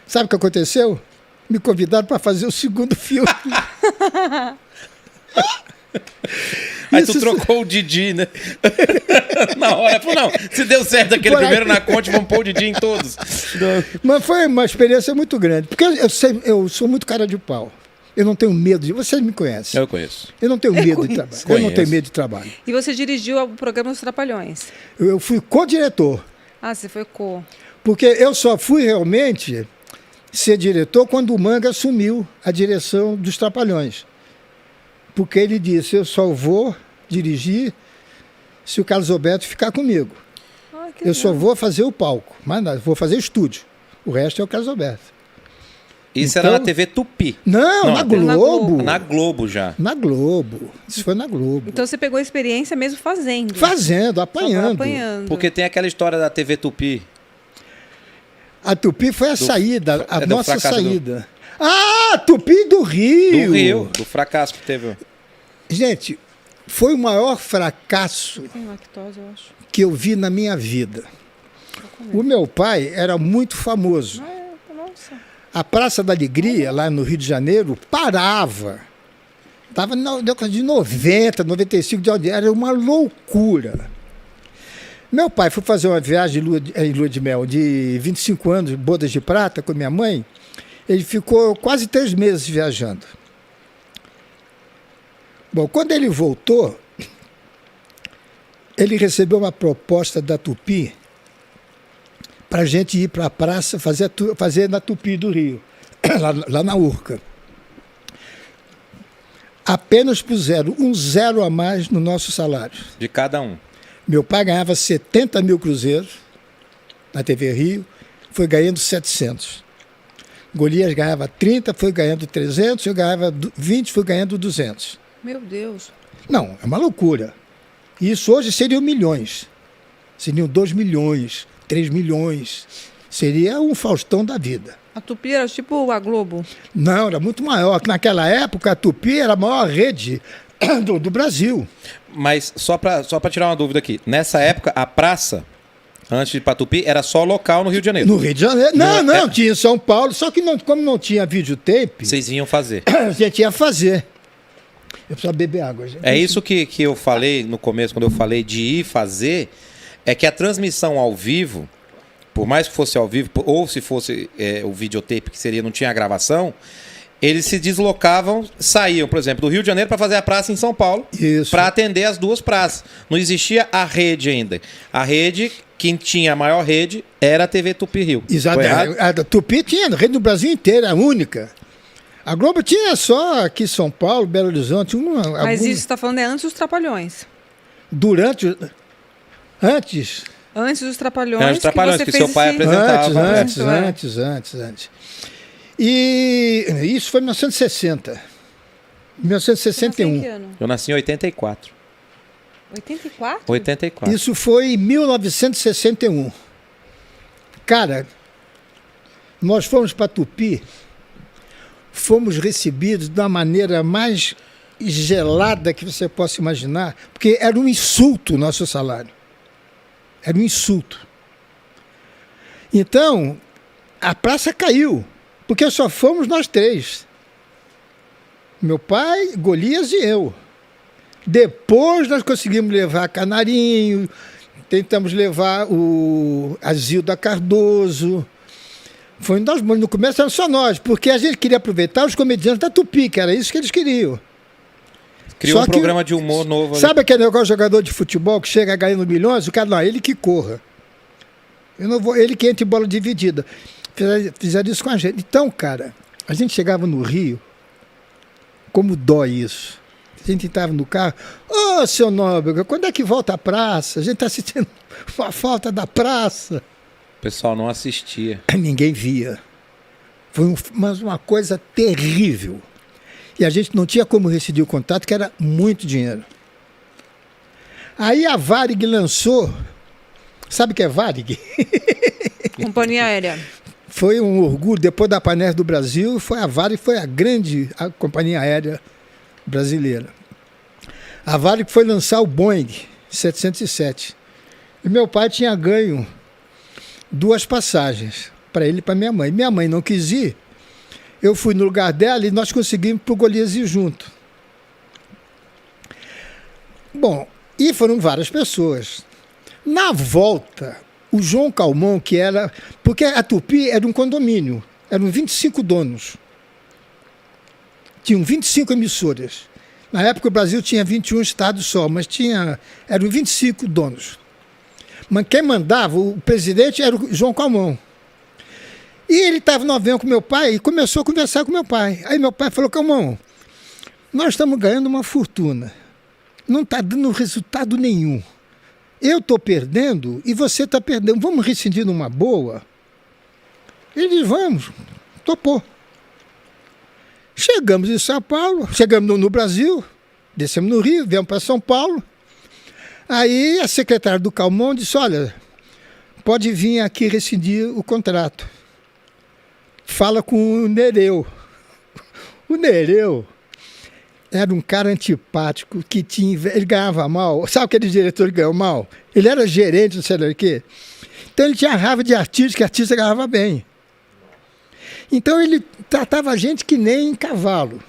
Sabe o que aconteceu? Me convidaram para fazer o segundo filme. Aí tu trocou o Didi, né? Na hora, não, se deu certo aquele primeiro na Conte, vamos pôr o Didi em todos. Mas foi uma experiência muito grande, porque eu sou muito cara de pau. Eu não tenho medo de... Você me conhece. Eu conheço. Eu não tenho medo de trabalho. Eu não tenho medo de trabalho. E você dirigiu o programa Os Trapalhões? Eu fui co-diretor. Ah, você foi co. Porque eu só fui realmente ser diretor quando o Manga assumiu a direção dos Trapalhões. porque ele disse, eu só vou dirigir se o Carlos Alberto ficar comigo. Eu só vou fazer o palco, mas não, vou fazer estúdio. O resto é o Carlos Alberto. Isso Então, era na TV Tupi. Não, na Globo. Na Globo já. Na Globo. Isso foi na Globo. Então você pegou a experiência mesmo fazendo. Fazendo, apanhando. Apanhando. Porque tem aquela história da TV Tupi. A Tupi foi a saída, a do nossa fracasso saída. Ah, Tupi do Rio! Do Rio, do fracasso que teve. Gente, foi o maior fracasso Tem lactose, eu acho. que eu vi na minha vida. O meu pai era muito famoso. Nossa. A Praça da Alegria, lá no Rio de Janeiro, parava. Estava na década de 90, 95, era uma loucura. Meu pai foi fazer uma viagem em lua de mel de 25 anos, bodas de prata, com minha mãe. Ele ficou quase 3 meses viajando. Bom, quando ele voltou, ele recebeu uma proposta da Tupi para a gente ir para a praça fazer na Tupi do Rio, lá na Urca. Apenas puseram um 0 a mais no nosso salário. De cada um. Meu pai ganhava 70 mil cruzeiros na TV Rio, foi ganhando 700. Golias ganhava 30, foi ganhando 300, eu ganhava 20, foi ganhando 200. Meu Deus. Não, é uma loucura. Isso hoje seriam milhões. Seriam 2 milhões, 3 milhões. Seria um Faustão da vida. A Tupi era tipo a Globo. Não, era muito maior. Naquela época, a Tupi era a maior rede do Brasil. Mas só pra tirar uma dúvida aqui. Nessa época, a praça, antes de ir pra Tupi, era só local no Rio de Janeiro. No Rio de Janeiro? Não, tinha em São Paulo. Só que como não tinha videotape, Vocês iam fazer. a gente ia fazer. Eu preciso beber água, gente. É isso que eu falei no começo, quando eu falei de ir fazer, é que a transmissão ao vivo, por mais que fosse ao vivo, ou se fosse o videotape, que seria, não tinha a gravação, eles se deslocavam, saíam, por exemplo, do Rio de Janeiro para fazer a praça em São Paulo, para atender as duas praças. Não existia a rede ainda. A rede, quem tinha a maior rede, era a TV Tupi Rio. Exatamente. A Tupi tinha, a rede do Brasil inteiro, a única. A Globo tinha só aqui São Paulo, Belo Horizonte. Mas isso você está falando antes dos Trapalhões. Antes. Antes dos Trapalhões. Antes dos Trapalhões, que seu pai apresentava. Antes. E isso foi em 1960. 1961. Que ano? Eu nasci em 84. 84? 84. Isso foi em 1961. Cara, nós fomos para Tupi, fomos recebidos da maneira mais gelada que você possa imaginar, porque era um insulto o nosso salário. Era um insulto. Então, a praça caiu, porque só fomos nós 3. Meu pai, Golias e eu. Depois nós conseguimos levar Canarinho, tentamos levar a Zilda Cardoso. Foi nós, no começo eram só nós, porque a gente queria aproveitar os comediantes da Tupi, que era isso que eles queriam. Criou Só um programa de humor novo. Sabe aquele negócio de jogador de futebol que chega ganhando milhões? O cara, não, ele que corra. Eu não vou, ele que entra em bola dividida. Fizeram isso com a gente. Então, cara, a gente chegava no Rio, como dói isso. A gente estava no carro, seu Nóbrega, quando é que volta a praça? A gente está sentindo uma falta da praça. O pessoal não assistia. Ninguém via. Foi uma coisa terrível. E a gente não tinha como rescindir o contrato, que era muito dinheiro. Aí a Varig lançou, sabe o que é Varig? Companhia Aérea. Foi um orgulho, depois da Paner do Brasil, foi a Varig, foi a companhia aérea brasileira. A Varig foi lançar o Boeing 707. E meu pai tinha ganho 2 passagens, para ele e para minha mãe. Minha mãe não quis ir, eu fui no lugar dela e nós conseguimos para o Golias ir junto. Bom, e foram várias pessoas. Na volta, o João Calmon, que era... Porque a Tupi era um condomínio, eram 25 donos. Tinham 25 emissoras. Na época o Brasil tinha 21 estados só, mas eram 25 donos. Mas quem mandava, o presidente, era o João Calmon. E ele estava no avião com meu pai e começou a conversar com meu pai. Aí meu pai falou, Calmon, nós estamos ganhando uma fortuna. Não está dando resultado nenhum. Eu estou perdendo e você está perdendo. Vamos rescindir numa boa? Ele diz, vamos. Topou. Chegamos em São Paulo, chegamos no Brasil, descemos no Rio, viemos para São Paulo. Aí a secretária do Calmon disse, olha, pode vir aqui rescindir o contrato. Fala com o Nereu. O Nereu era um cara antipático, que ele ganhava mal. Sabe aquele diretor que ganhou mal? Ele era gerente, não sei lá o quê. Então ele tinha raiva de artista, que artista ganhava bem. Então ele tratava a gente que nem cavalo.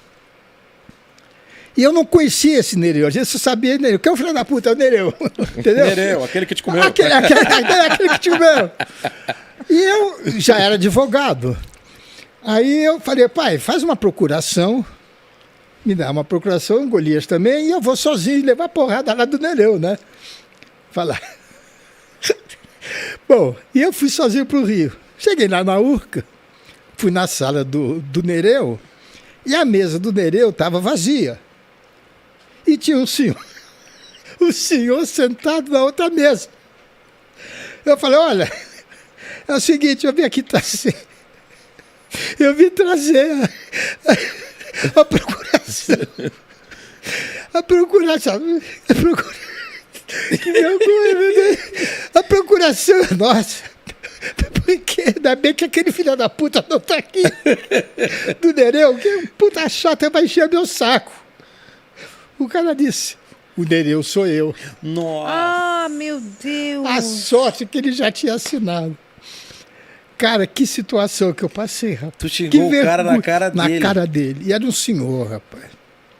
E eu não conhecia esse Nereu. A gente só sabia Nereu. Quem é o filho da puta? É o Nereu. Entendeu? Nereu, aquele que te comeu. Aquele que te comeu. E eu já era advogado. Aí eu falei, pai, faz uma procuração. Me dá uma procuração em Golias também. E eu vou sozinho levar porrada lá do Nereu, né? Falar. Bom, e eu fui sozinho pro Rio. Cheguei lá na Urca. Fui na sala do Nereu e a mesa do Nereu estava vazia. E tinha um senhor sentado na outra mesa. Eu falei, olha, é o seguinte, eu vim aqui trazer. Eu vim trazer a procuração. A procuração. Que vergonha, meu Deus. A procuração, nossa. Porque ainda bem que aquele filho da puta não tá aqui. Do Nereu, que puta chata, vai encher meu saco. O cara disse, o Nereu sou eu. Nossa. Ah, meu Deus. A sorte que ele já tinha assinado. Cara, que situação que eu passei, rapaz. Tu xingou o cara na cara dele. Na cara dele. E era um senhor, rapaz.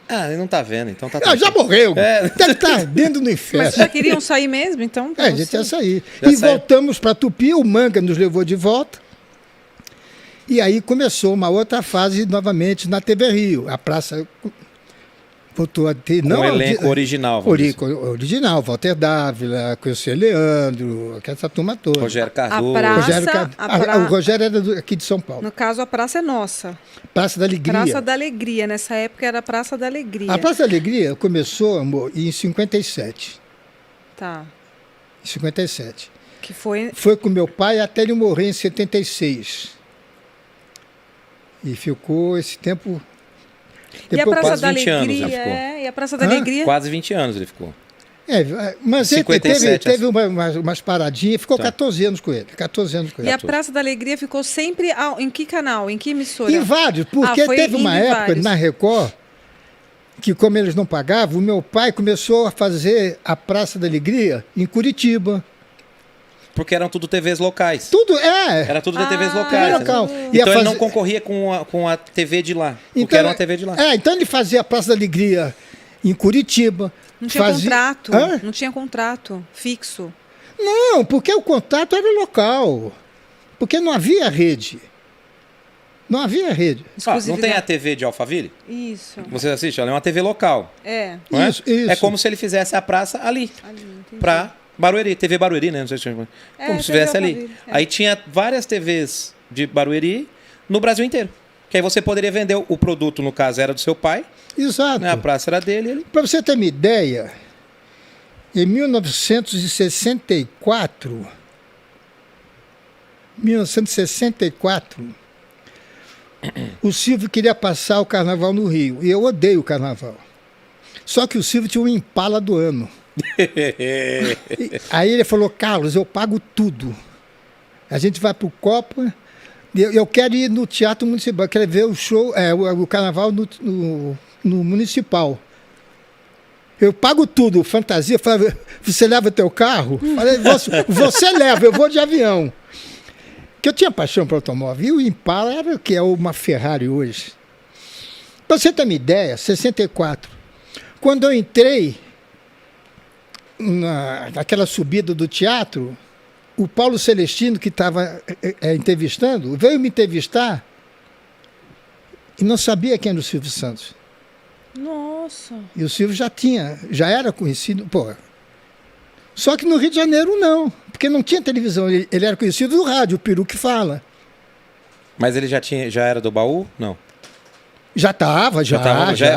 Ah, ele não tá vendo, então tá... Não, já morreu. Deve estar dentro do inferno. Mas já queriam sair mesmo, então? A gente ia sair. Já e saiu. voltamos para Tupi, o Manga nos levou de volta. E aí começou uma outra fase novamente na TV Rio. A praça voltou a ter... Com o elenco original. vamos dizer. Original, Walter Dávila, Conheci Leandro, essa turma toda. Rogério Cardoso. O Rogério era aqui de São Paulo. No caso, a praça é nossa. Praça da Alegria. Praça da Alegria. Nessa época era Praça da Alegria. A Praça da Alegria começou, amor, em 57. Tá. Em 57. Que foi... Foi com meu pai até ele morrer em 76. E ficou esse tempo... E a Praça quase da 20 anos Alegria, ele ficou. e a Praça da Alegria... Quase 20 anos ele ficou. Mas 57, teve umas paradinhas, ficou 14 anos com ele. 14 anos com ele. E a Praça da Alegria ficou sempre... em que canal? Em que emissora? Em vários, porque foi teve uma em época vários. na Record que, como eles não pagavam, o meu pai começou a fazer a Praça da Alegria em Curitiba. Porque eram tudo TVs locais. Tudo, Era tudo de TVs locais. local. Então ele não concorria com a TV de lá. Porque era uma TV de lá. Então ele fazia a Praça da Alegria em Curitiba. Não tinha contrato. Hã? Não tinha contrato fixo. Não, porque o contato era local. Porque não havia rede. Não havia rede. Não tem a TV de Alphaville? Isso. Você assiste? Ela é uma TV local. É. Não é? Isso. É como se ele fizesse a praça ali. Entendi. Pra Barueri. TV Barueri, né? Não sei se chama. Como se TV estivesse ali. Alphaville, Aí tinha várias TVs de Barueri no Brasil inteiro. Que aí você poderia vender o produto, no caso era do seu pai, Exato. né? A praça era dele. Para você ter uma ideia, em 1964, o Silvio queria passar o carnaval no Rio. E eu odeio o carnaval. Só que o Silvio tinha um Impala do ano. Aí ele falou, Carlos, eu pago tudo. A gente vai para o Copa. Eu quero ir no Teatro Municipal, quero ver o show, o carnaval no Municipal. Eu pago tudo, fantasia. Falei, você leva teu carro? Falei, você leva, eu vou de avião. Que eu tinha paixão por automóvel. E o Impala era o que é uma Ferrari hoje. Para você ter uma ideia, 64. Quando eu entrei naquela subida do teatro, o Paulo Celestino, que estava entrevistando, veio me entrevistar e não sabia quem era o Silvio Santos. Nossa. E o Silvio já era conhecido. Pô. Só que no Rio de Janeiro não, porque não tinha televisão. Ele era conhecido do rádio, o Peru que fala. Mas ele já era do baú? Não. Já estava, já.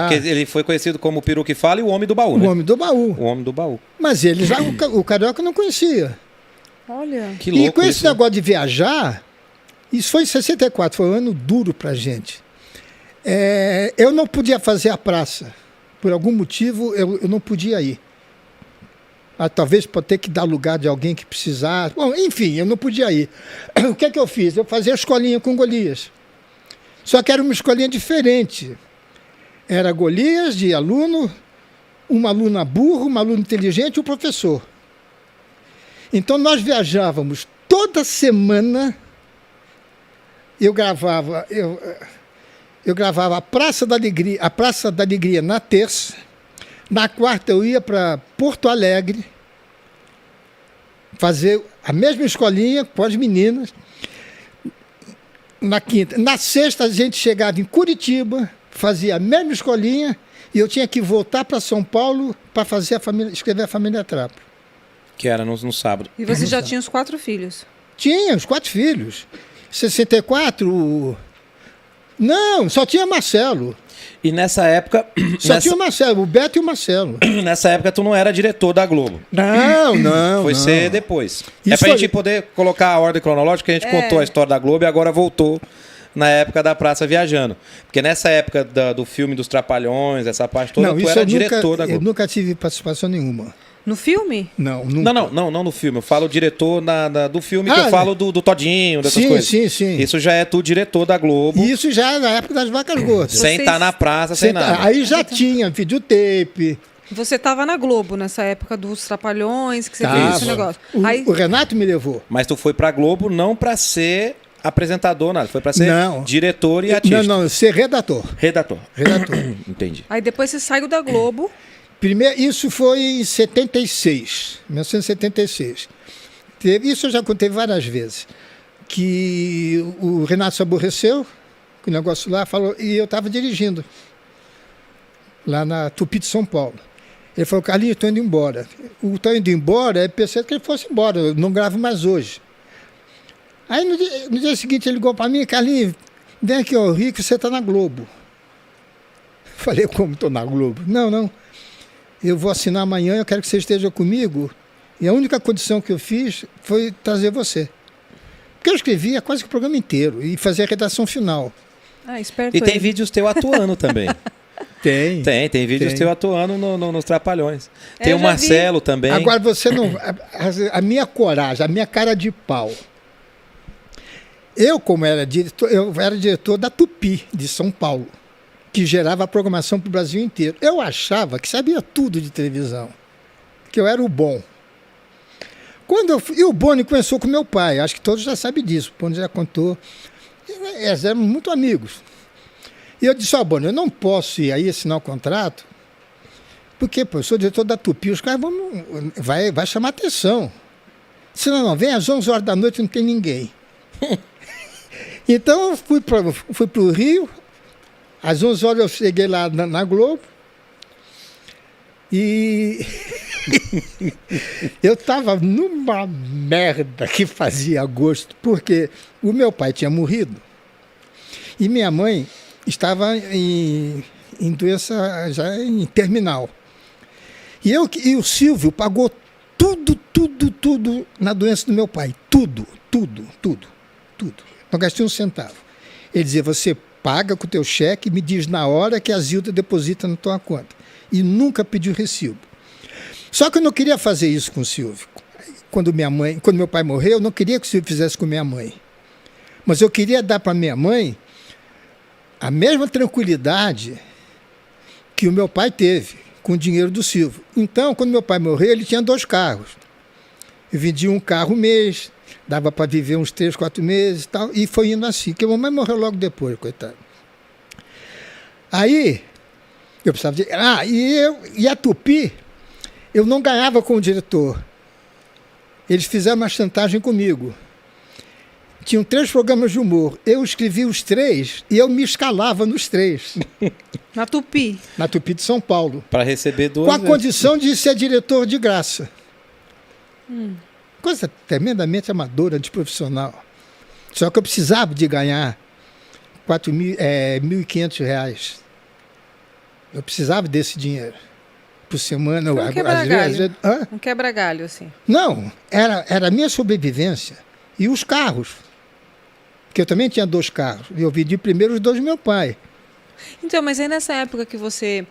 Porque ele foi conhecido como o Peru que Fala e o Homem do Baú, O né? Homem do Baú. O Homem do Baú. Mas ele já, o Carioca não conhecia. Olha. Que louco E com esse isso, né? negócio de viajar, isso foi em 64, foi um ano duro pra gente. Eu não podia fazer a praça. Por algum motivo, eu não podia ir. Talvez pode ter que dar lugar de alguém que precisasse. Bom, enfim, eu não podia ir. O que é que eu fiz? Eu fazia escolinha com Golias. Só que era uma escolinha diferente. Era Golias de aluno, uma aluna burro, uma aluna inteligente e o professor. Então nós viajávamos toda semana. Eu gravava a Praça da Alegria na terça. Na quarta eu ia para Porto Alegre fazer a mesma escolinha com as meninas. Na quinta. Na sexta a gente chegava em Curitiba, fazia a mesma escolinha e eu tinha que voltar para São Paulo para escrever a Família Trapo. Que era no sábado. E você já tinha os 4 filhos? Tinha, os 4 filhos. 64... Não, só tinha Marcelo. E nessa época... Tinha o Marcelo, o Beto e o Marcelo. Nessa época tu não era diretor da Globo. Não. Foi ser depois. Isso pra gente poder colocar a ordem cronológica, a gente contou a história da Globo e agora voltou na época da Praça Viajando. Porque nessa época do filme dos Trapalhões, essa parte toda, tu era diretor da Globo. Eu nunca tive participação nenhuma. No filme? Não, nunca. Não no filme. Eu falo diretor do filme, que eu falo do Todinho, dessas coisas. Sim. Isso já é tu diretor da Globo. Isso já é na época das Vacas Gordas. Sem estar na praça, sem nada. Aí já tinha videotape. Você estava na Globo nessa época dos Trapalhões, que você fez esse negócio. O Renato me levou. Mas tu foi pra Globo não pra ser apresentador, nada. Foi pra ser diretor e artista. Não, ser redator. Redator. Entendi. Aí depois você saiu da Globo. Primeiro, isso foi em 1976. Isso eu já contei várias vezes. Que o Renato se aborreceu com o negócio lá, falou, e eu estava dirigindo lá na Tupi de São Paulo. Ele falou, Carlinhos, estou indo embora. O estou indo embora, eu pensei que ele fosse embora, eu não gravo mais hoje. Aí no dia seguinte ele ligou para mim, Carlinhos, vem aqui, ó, Rico, você está na Globo. Falei, como estou na Globo? Não. Eu vou assinar amanhã, eu quero que você esteja comigo. E a única condição que eu fiz foi trazer você. Porque eu escrevia quase que o programa inteiro e fazia a redação final. Esperto. E tem vídeos teu atuando também. Tem vídeos teu atuando nos Trapalhões. Tem o Marcelo também. Agora você não... A minha coragem, a minha cara de pau. Eu era diretor da Tupi, de São Paulo, que gerava a programação para o Brasil inteiro. Eu achava que sabia tudo de televisão, que eu era o bom. E o Boni começou com meu pai, acho que todos já sabem disso, o Boni já contou. Eles eram muito amigos. E eu disse, Boni, eu não posso ir aí assinar o contrato, porque eu sou diretor da Tupi, os caras vai chamar atenção. Se não, vem às 11 horas da noite não tem ninguém. Então eu fui para o Rio. Às 11 horas eu cheguei lá na Globo e eu estava numa merda que fazia gosto, porque o meu pai tinha morrido e minha mãe estava em doença já em terminal. E o Silvio pagou tudo na doença do meu pai. Tudo. Não gastei um centavo. Ele dizia, você paga com o teu cheque e me diz na hora que a Zilda deposita na tua conta. E nunca pediu recibo. Só que eu não queria fazer isso com o Silvio. Quando meu pai morreu, eu não queria que o Silvio fizesse com minha mãe. Mas eu queria dar para minha mãe a mesma tranquilidade que o meu pai teve com o dinheiro do Silvio. Então, quando meu pai morreu, ele tinha 2 carros. Eu vendia um carro mês, dava para viver uns 3, 4 meses e tal, e foi indo assim, porque a mamãe morreu logo depois, coitado. Aí, eu precisava de... e a Tupi, eu não ganhava com o diretor. Eles fizeram uma chantagem comigo. Tinham 3 programas de humor. Eu escrevi os 3 e eu me escalava nos 3. Na Tupi? Na Tupi de São Paulo. Para receber 2 com a condição de ser diretor de graça. Coisa tremendamente amadora, antiprofissional. Só que eu precisava de ganhar R$ 1.500. Eu precisava desse dinheiro. Por semana. Um quebra-galho. Um quebra-galho, assim. Não, era a minha sobrevivência. E os carros. Porque eu também tinha 2 carros. E eu vendi primeiro os 2 do meu pai. Então, mas aí nessa época que você...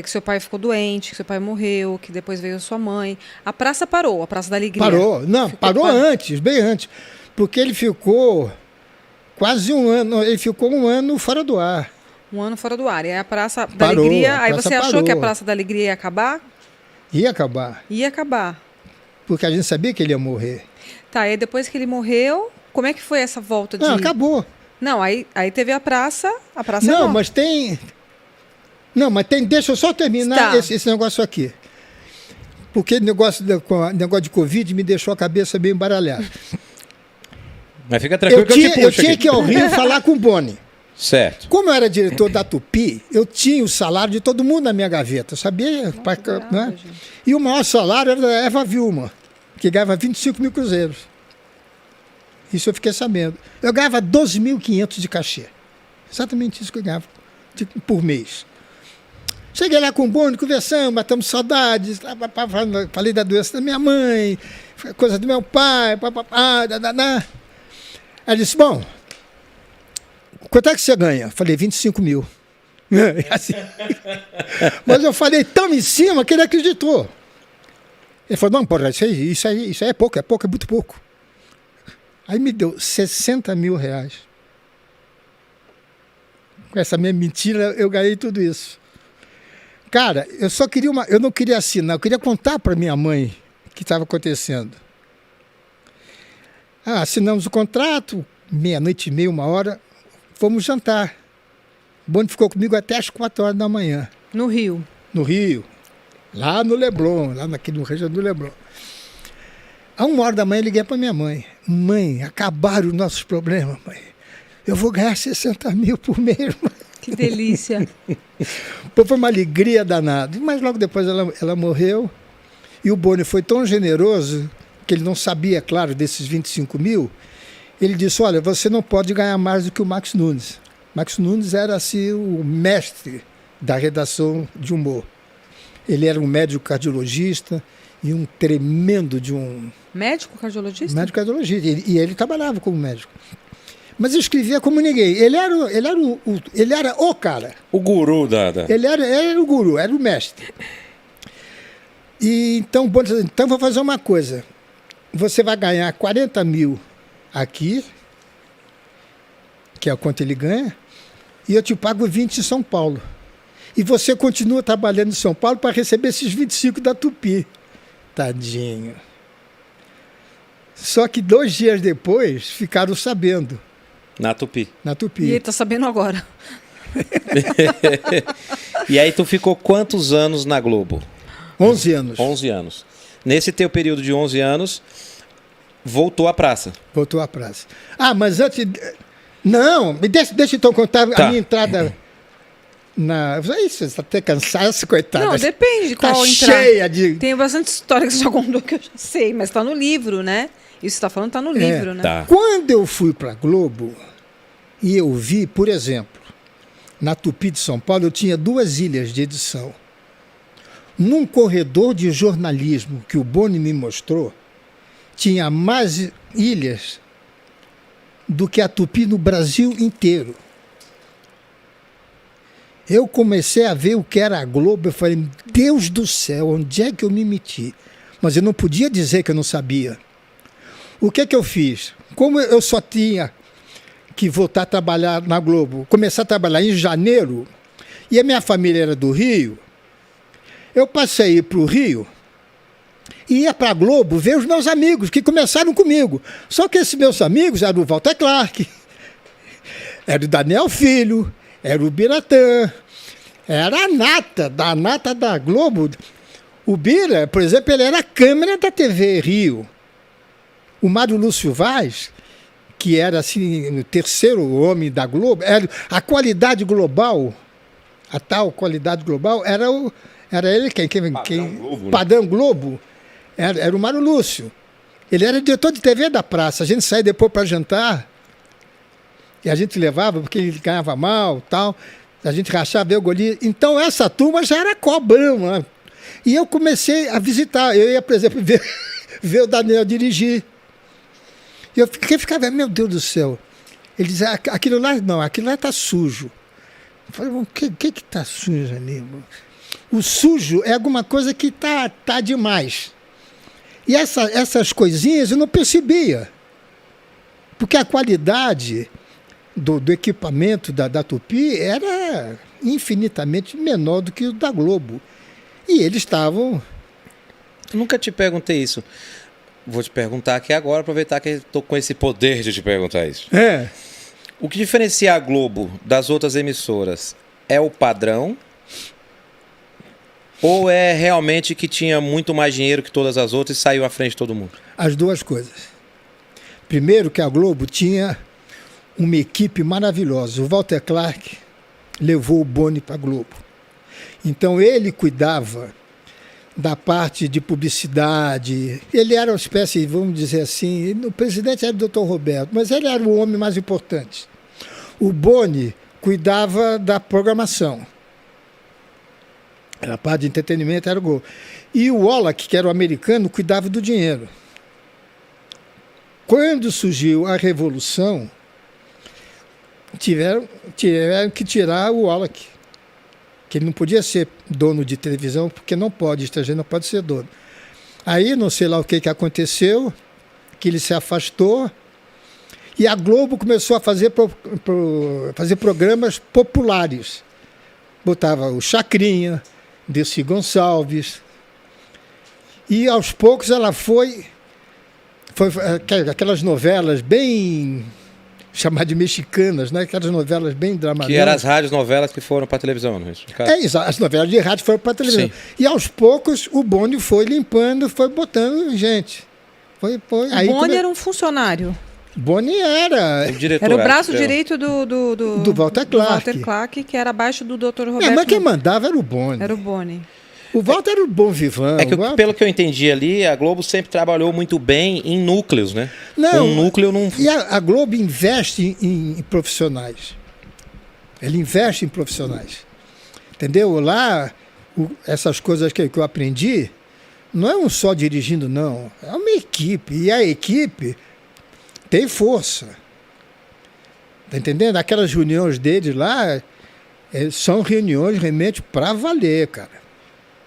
que seu pai ficou doente, que seu pai morreu, que depois veio a sua mãe. A praça parou, a Praça da Alegria. Parou. Não, parou antes, bem antes. Porque ele ficou quase um ano. Ele ficou um ano fora do ar. Um ano fora do ar. E aí a Praça da Parou, Alegria... a Aí praça você achou parou. que a Praça da Alegria ia acabar? Ia acabar. Ia acabar. Porque a gente sabia que ele ia morrer. Tá, e depois que ele morreu, como é que foi essa volta de... Não, acabou. Não, aí teve a praça é Não, nova. mas tem... Não, mas tem... Deixa eu só terminar Tá. esse negócio aqui. Porque negócio de Covid me deixou a cabeça bem embaralhada. Mas fica tranquilo que eu te Eu puxo tinha aqui. que ir ao Rio falar com o Boni. Certo. Como eu era diretor da Tupi, eu tinha o salário de todo mundo na minha gaveta, sabia? Né? gente. E o maior salário era da Eva Vilma, que ganhava 25 mil cruzeiros. Isso eu fiquei sabendo. Eu ganhava 12.500 de cachê. Exatamente isso que eu ganhava por mês. Cheguei lá com o Boni, conversamos, matamos saudades, falei da doença da minha mãe, coisa do meu pai, Aí ele disse, bom, quanto é que você ganha? Falei, 25 mil. Assim. Mas eu falei tão em cima que ele acreditou. Ele falou, não, porra, isso aí é pouco, é muito pouco. Aí me deu 60 mil reais. Com essa minha mentira, eu ganhei tudo isso. Cara, eu não queria assinar, eu queria contar para minha mãe o que estava acontecendo. Assinamos o contrato, 00:30, 1h, fomos jantar. O Boni ficou comigo até às 4h da manhã. No Rio. No Rio, lá no Leblon, no região do Leblon. À 1h da manhã eu liguei para minha mãe. Mãe, acabaram os nossos problemas, mãe. Eu vou ganhar 60 mil por mês, mãe. Que delícia. Pô, foi uma alegria danada. Mas logo depois ela morreu. E o Boni foi tão generoso que ele não sabia, claro, desses 25 mil. Ele disse, olha, você não pode ganhar mais do que o Max Nunes. Max Nunes era assim, o mestre da redação de humor. Ele era um médico cardiologista e um tremendo de um... Médico cardiologista? Médico cardiologista. E ele trabalhava como médico. Mas escrevia como ninguém. Ele era o cara. O guru da... Ele era o guru, era o mestre. E então, então vou fazer uma coisa. Você vai ganhar 40 mil aqui, que é o quanto ele ganha, e eu te pago 20 em São Paulo. E você continua trabalhando em São Paulo para receber esses 25 da Tupi. Tadinho. Só que 2 dias depois ficaram sabendo. Na Tupi. Na Tupi. E ele tá sabendo agora. E aí tu ficou quantos anos na Globo? 11 anos. 11 anos. Nesse teu período de 11 anos, voltou à praça. Voltou à praça. Mas antes... Não, deixa então contar a minha entrada na... Isso, você está até cansado, coitada. Não, depende de tá qual entrar. Cheia de... Tem bastante história que você já contou que eu já sei, mas tá no livro, né? Isso que você está falando tá no livro, né? Tá. Quando eu fui para a Globo e eu vi, por exemplo, na Tupi de São Paulo, eu tinha 2 ilhas de edição. Num corredor de jornalismo que o Boni me mostrou, tinha mais ilhas do que a Tupi no Brasil inteiro. Eu comecei a ver o que era a Globo, eu falei, Deus do céu, onde é que eu me meti? Mas eu não podia dizer que eu não sabia. O que é que eu fiz? Como eu só tinha que voltar a trabalhar na Globo, começar a trabalhar em janeiro, e a minha família era do Rio, eu passei a ir para o Rio e ia para a Globo ver os meus amigos que começaram comigo. Só que esses meus amigos eram o Walter Clark, era o Daniel Filho, era o Biratã, era a nata da Globo. O Bira, por exemplo, ele era a câmera da TV Rio. O Mário Lúcio Vaz, que era assim, o terceiro homem da Globo, era a qualidade global, a tal qualidade global, era ele quem? Globo, né? Padrão Globo. Era o Mário Lúcio. Ele era diretor de TV da praça. A gente saía depois para jantar E a gente levava porque ele ganhava mal, tal. A gente rachava, eu golia. Então essa turma já era cobrão, né? E eu comecei a visitar. Eu ia, por exemplo, ver o Daniel dirigir. E eu ficava, meu Deus do céu. Ele dizia, aquilo lá não, aquilo lá está sujo. Eu falei, o que está sujo ali? Mano? O sujo é alguma coisa que tá demais. E essas coisinhas eu não percebia. Porque a qualidade do equipamento da Tupi era infinitamente menor do que o da Globo. E eles estavam... Eu nunca te perguntei isso. Vou te perguntar aqui agora, aproveitar que estou com esse poder de te perguntar isso. O que diferencia a Globo das outras emissoras é o padrão? Ou é realmente que tinha muito mais dinheiro que todas as outras e saiu à frente de todo mundo? As duas coisas. Primeiro que a Globo tinha uma equipe maravilhosa. O Walter Clark levou o Boni para a Globo. Então ele cuidava da parte de publicidade. Ele era uma espécie, vamos dizer assim, o presidente era o Dr. Roberto, mas ele era o homem mais importante. O Boni cuidava da programação. A parte de entretenimento era o Globo. E o Wallach, que era o americano, cuidava do dinheiro. Quando surgiu a Revolução, tiveram que tirar o Wallach, que ele não podia ser dono de televisão, porque não pode, estrangeiro não pode ser dono. Aí, não sei lá o que aconteceu, que ele se afastou, e a Globo começou a fazer programas populares. Botava o Chacrinha, Desi Gonçalves, e aos poucos ela foi aquelas novelas bem chamadas de mexicanas, né? Aquelas novelas bem dramáticas. Que eram as rádios novelas que foram para a televisão, não é isso? Exato, as novelas de rádio foram para a televisão. Sim. E aos poucos o Boni foi limpando, foi botando gente. O Boni era um funcionário. Boni era... Era o braço direito do Walter Clark. Walter Clark, que era abaixo do Dr. Roberto. Mas quem mandava era o Boni. Era o Boni. O Walter era o bom vivão. É que, pelo que eu entendi ali, a Globo sempre trabalhou muito bem em núcleos, né? Não, um núcleo não... E a Globo investe em profissionais. Ele investe em profissionais. Entendeu? Lá, essas coisas que eu aprendi, não é um só dirigindo, não. É uma equipe. E a equipe tem força. Tá entendendo? Aquelas reuniões deles lá são reuniões realmente para valer, cara.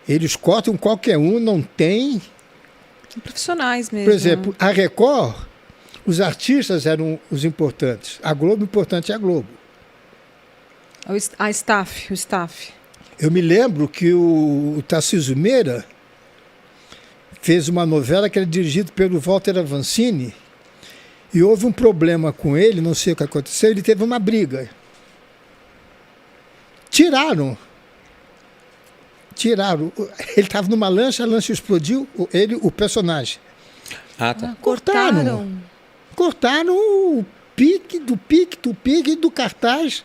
Eles cortam qualquer um, não tem... Profissionais mesmo. Por exemplo, a Record, os artistas eram os importantes. A Globo, o importante é a Globo. O staff. Eu me lembro que o Tarcísio Meira fez uma novela que era dirigida pelo Walter Avancini e houve um problema com ele, não sei o que aconteceu, ele teve uma briga. Tiraram. Ele estava numa lancha, a lancha explodiu, o personagem. Ah, tá. Cortaram o pique do cartaz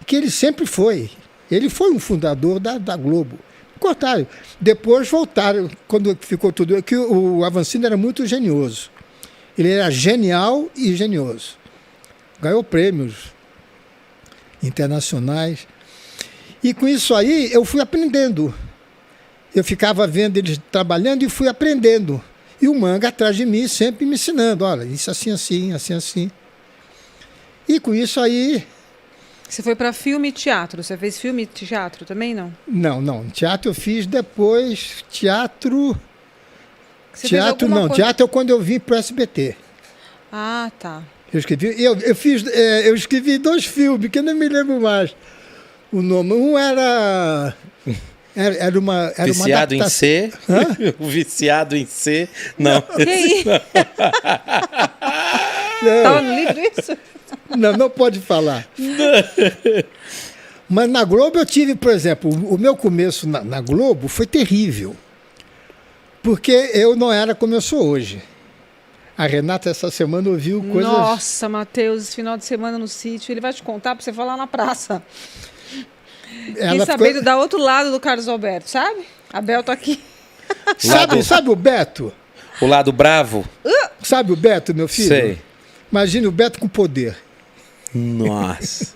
que ele sempre foi. Ele foi um fundador da Globo. Cortaram. Depois voltaram, quando ficou tudo... Que o Avancini era muito genioso. Ele era genial e genioso. Ganhou prêmios internacionais. E com isso aí, eu fui aprendendo. Eu ficava vendo eles trabalhando e fui aprendendo. E o Manga atrás de mim, sempre me ensinando. Olha, isso assim, assim, assim, assim. E com isso aí... Você foi para filme e teatro? Você fez filme e teatro também, não? Não. Teatro eu fiz depois. Teatro Teatro é quando eu vim para o SBT. Ah, tá. Eu escrevi 2 filmes, que eu não me lembro mais. O nome. Um era uma Viciado em C? O Viciado em C? Não. Que isso? Estava no livro isso? Não pode falar. Mas na Globo eu tive, por exemplo, o meu começo na Globo foi terrível. Porque eu não era como eu sou hoje. A Renata, essa semana, ouviu coisas... Nossa, Matheus, esse final de semana no sítio, ele vai te contar para você falar na praça. Fiquei sabendo da outro lado do Carlos Alberto, sabe? A Bel tá aqui. Sabe o Beto? O lado bravo? Sabe o Beto, meu filho? Sei. Imagina o Beto com poder. Nossa.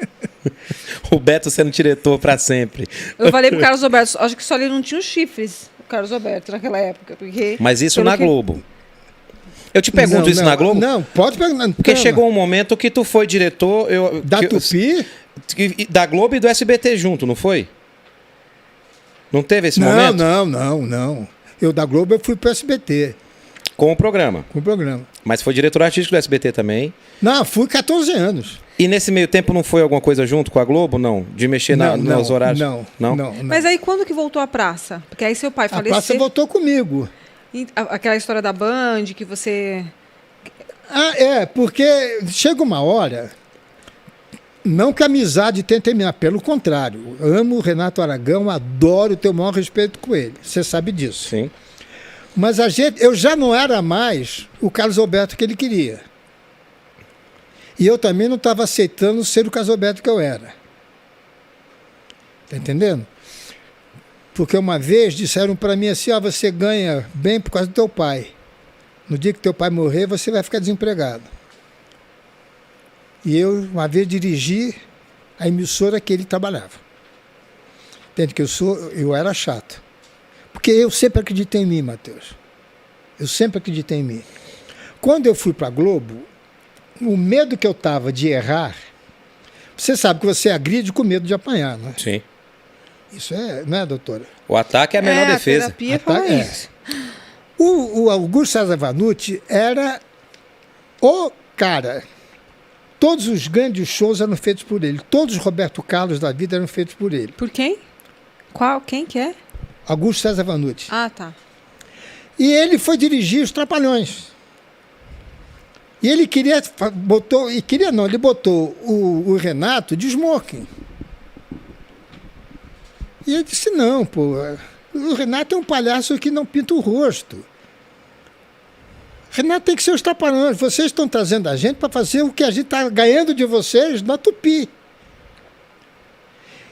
O Beto sendo diretor pra sempre. Eu falei pro Carlos Alberto, acho que só ele não tinha os chifres, o Carlos Alberto, naquela época. Porque, Mas isso na Globo. Eu te pergunto isso na Globo? Não, pode perguntar. Porque chegou um momento que tu foi diretor... Da Tupi? Da Globo e do SBT junto, não foi? Não teve esse momento? Não. Eu da Globo eu fui pro SBT. Com o programa? Com o programa. Mas foi diretor artístico do SBT também? Não, fui 14 anos. E nesse meio tempo não foi alguma coisa junto com a Globo, não? De mexer nos horários? Não. Mas aí quando que voltou a praça? Porque aí seu pai faleceu. A praça voltou comigo. Aquela história da Band, que você... Porque chega uma hora... Não que a amizade tenha terminado, pelo contrário. Amo o Renato Aragão, adoro, tenho o maior respeito com ele. Você sabe disso. Sim. Mas eu já não era mais o Carlos Alberto que ele queria. E eu também não estava aceitando ser o Carlos Alberto que eu era. Tá entendendo? Porque uma vez disseram para mim assim, você ganha bem por causa do teu pai. No dia que teu pai morrer, você vai ficar desempregado. E eu, uma vez, dirigi a emissora que ele trabalhava. Entende que eu era chato. Porque eu sempre acreditei em mim, Matheus. Eu sempre acreditei em mim. Quando eu fui para a Globo, o medo que eu estava de errar... Você sabe que você agride com medo de apanhar, não é? Sim. Isso não é, doutora? O ataque é a melhor defesa. A terapia fala isso. O Augusto César Vanucci era o cara... Todos os grandes shows eram feitos por ele. Todos os Roberto Carlos da vida eram feitos por ele. Por quem? Qual? Quem que é? Augusto César Vanucci. Ah, tá. E ele foi dirigir os Trapalhões. E ele ele botou o Renato de smoking. E ele disse, não, o Renato é um palhaço que não pinta o rosto. Renato tem que ser os Trapalhões. Vocês estão trazendo a gente para fazer o que a gente está ganhando de vocês na Tupi.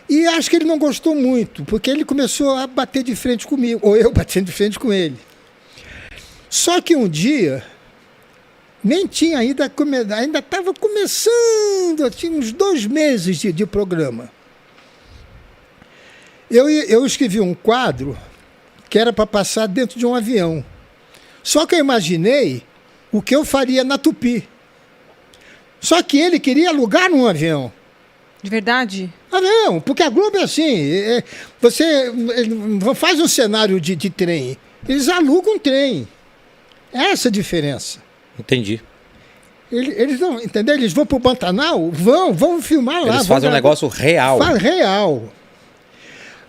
E acho que ele não gostou muito, porque ele começou a bater de frente comigo, ou eu batendo de frente com ele. Só que um dia, nem tinha ainda estava começando, tinha uns 2 meses de programa. Eu escrevi um quadro que era para passar dentro de um avião. Só que eu imaginei o que eu faria na Tupi. Só que ele queria alugar num avião. De verdade? Não, porque a Globo é assim. Você não faz um cenário de trem. Eles alugam um trem. Essa é a diferença. Entendi. Eles não, entendeu? Eles vão para o Pantanal, vão filmar lá. Eles fazem um negócio real. Real.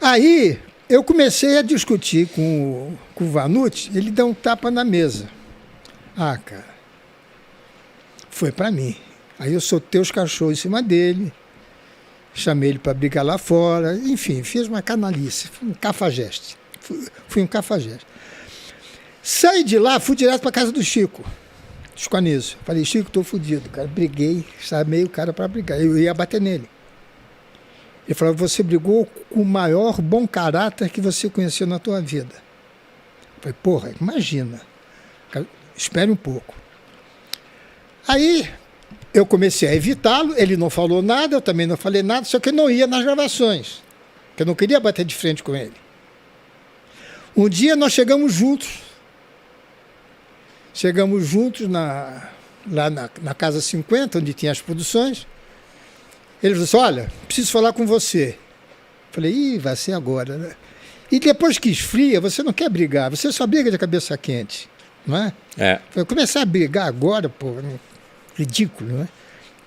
Aí... Eu comecei a discutir com o Vanucci, ele deu um tapa na mesa. Cara, foi para mim. Aí eu soltei os cachorros em cima dele, chamei ele para brigar lá fora, enfim, fiz uma canalice, fui um cafajeste. Fui um cafajeste. Saí de lá, fui direto para casa do Chico Anísio. Falei, Chico, estou fodido, cara. Briguei, chamei o cara para brigar. Eu ia bater nele. Ele falou, você brigou com o maior bom caráter que você conheceu na tua vida. Eu falei, imagina. Espere um pouco. Aí eu comecei a evitá-lo, ele não falou nada, eu também não falei nada, só que eu não ia nas gravações, porque eu não queria bater de frente com ele. Um dia nós chegamos juntos. Chegamos juntos lá na Casa 50, onde tinha as produções. Ele falou assim, olha, preciso falar com você. Falei, vai ser agora, né? E depois que esfria, você não quer brigar, você só briga de cabeça quente, não é? Falei, começar a brigar agora, ridículo, não é?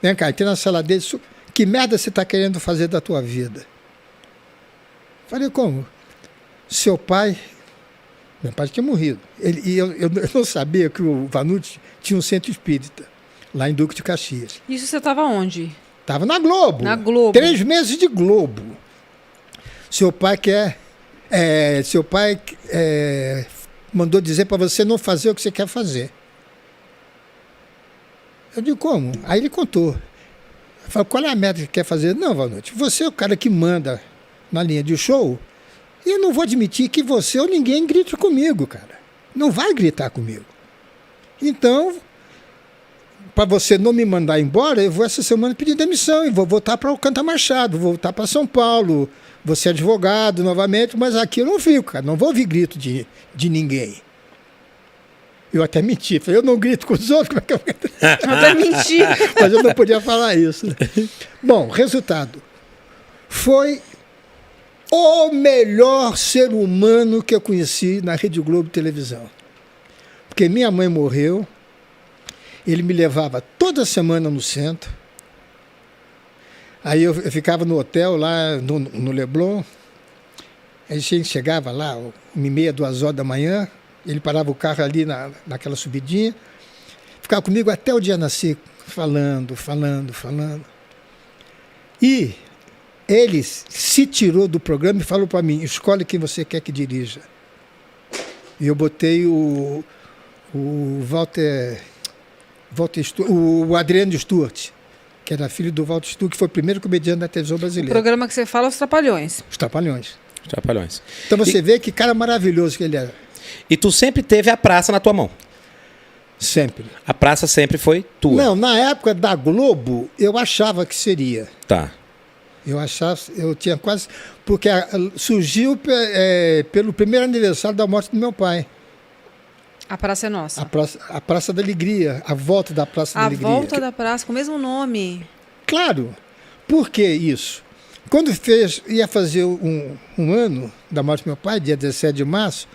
Vem cá, entrei na sala dele, que merda você está querendo fazer da tua vida? Falei, como? Seu pai, meu pai tinha morrido. Eu não sabia que o Vanucci tinha um centro espírita, lá em Duque de Caxias. Isso você estava onde? Estava na Globo. Na Globo. 3 meses de Globo. Seu pai mandou dizer para você não fazer o que você quer fazer. Eu digo, como? Aí ele contou. Eu falo, qual é a meta que quer fazer? Não, Vanucci, você é o cara que manda na linha de show e eu não vou admitir que você ou ninguém grite comigo, cara. Não vai gritar comigo. Então, para você não me mandar embora, eu vou essa semana pedir demissão e vou voltar para Alcântara Machado, vou voltar para São Paulo, vou ser advogado novamente, mas aqui eu não fico, cara, não vou ouvir grito de ninguém. Eu até menti, falei, eu não grito com os outros, como é que eu grito? Até menti. Mas eu não podia falar isso. Né? Bom, resultado. Foi o melhor ser humano que eu conheci na Rede Globo Televisão. Porque minha mãe morreu, ele me levava toda semana no centro. Aí eu ficava no hotel lá no Leblon. Aí a gente chegava lá, 1h30, 2h da manhã. Ele parava o carro ali naquela subidinha. Ficava comigo até o dia nascer, falando. E ele se tirou do programa e falou para mim, escolhe quem você quer que dirija. E eu botei o Adriano Stuart, que era filho do Walter Stuart, que foi o primeiro comediante da televisão O brasileira. programa que você fala é Os Trapalhões. Os Trapalhões. Trapalhões. Então você vê que cara maravilhoso que ele era. E tu sempre teve a praça na tua mão? Sempre. A praça sempre foi tua? Não, na época da Globo, eu achava que seria. Tá. Eu tinha quase... Porque surgiu pelo primeiro aniversário da morte do meu pai. A Praça é Nossa. A Praça da Alegria, a volta da Praça da Alegria. A volta da praça, com o mesmo nome. Claro. Por que isso? Quando ia fazer um ano da morte do meu pai, dia 17 de março,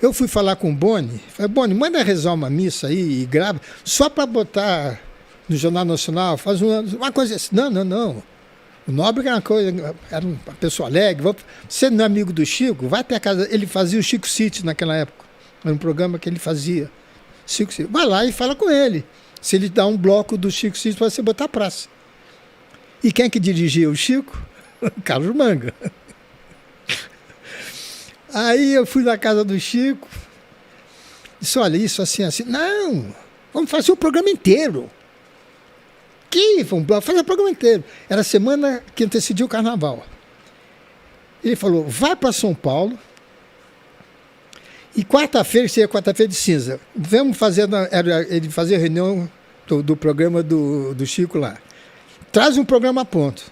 eu fui falar com o Boni. Falei, Boni, manda rezar uma missa aí e grava, só para botar no Jornal Nacional, faz uma coisa assim. Não. O Nóbrega era era uma pessoa alegre. Você não é amigo do Chico? Vai até a casa. Ele fazia o Chico City naquela época. Era um programa que ele fazia. Chico City. Vai lá e fala com ele. Se ele dá um bloco do Chico City para você botar a praça. E quem é que dirigia o Chico? Carlos Manga. Aí eu fui na casa do Chico. Disse, olha, isso assim. Não, vamos fazer o programa inteiro. Vamos fazer o programa inteiro. Era a semana que antecedia o carnaval. Ele falou, vai para São Paulo. E quarta-feira, que seria quarta-feira de cinza, vamos fazer, ele fazia a reunião do programa do Chico lá. Traz um programa a ponto.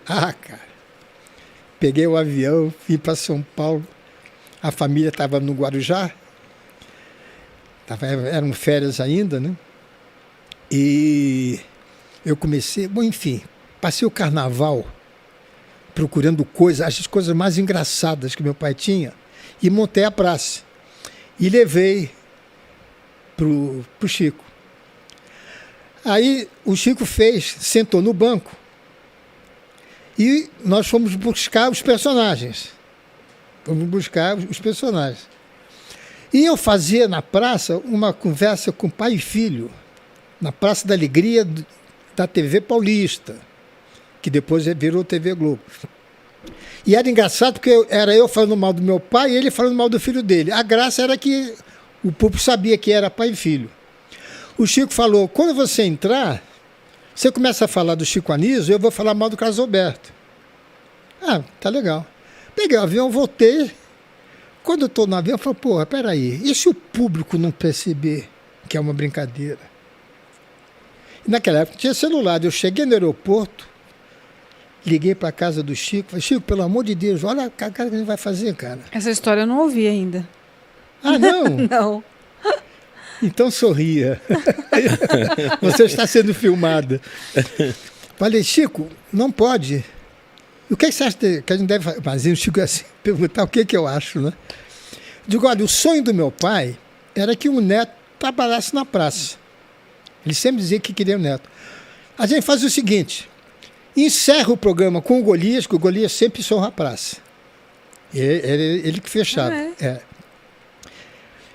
Ah, cara. Peguei o avião, fui para São Paulo. A família estava no Guarujá. Eram férias ainda, né? E eu comecei... Bom, enfim, passei o carnaval procurando as coisas mais engraçadas que meu pai tinha e montei a praça. E levei pro Chico. Aí o Chico sentou no banco e nós fomos buscar os personagens. E eu fazia na praça uma conversa com pai e filho, na Praça da Alegria da TV Paulista, que depois virou TV Globo. E era engraçado porque era eu falando mal do meu pai e ele falando mal do filho dele. A graça era que o público sabia que era pai e filho. O Chico falou, quando você entrar, você começa a falar do Chico Anísio, eu vou falar mal do Carlos Alberto. Ah, tá legal. Peguei o avião, voltei. Quando eu estou no avião, eu falo, porra, peraí, e se o público não perceber que é uma brincadeira? E naquela época tinha celular. Eu cheguei no aeroporto, liguei para a casa do Chico, falei, Chico, pelo amor de Deus, olha a cara que a gente vai fazer, cara. Essa história eu não ouvi ainda. Ah, não? Não. Então sorria. Você está sendo filmada. Falei, Chico, não pode. E o que você acha que a gente deve fazer? Mas o Chico assim, perguntar o que eu acho, né? Digo, olha, o sonho do meu pai era que o neto trabalhasse na praça. Ele sempre dizia que queria o neto. A gente faz o seguinte, encerra o programa com o Golias, que o Golias sempre sorra a praça. Ele que fechava.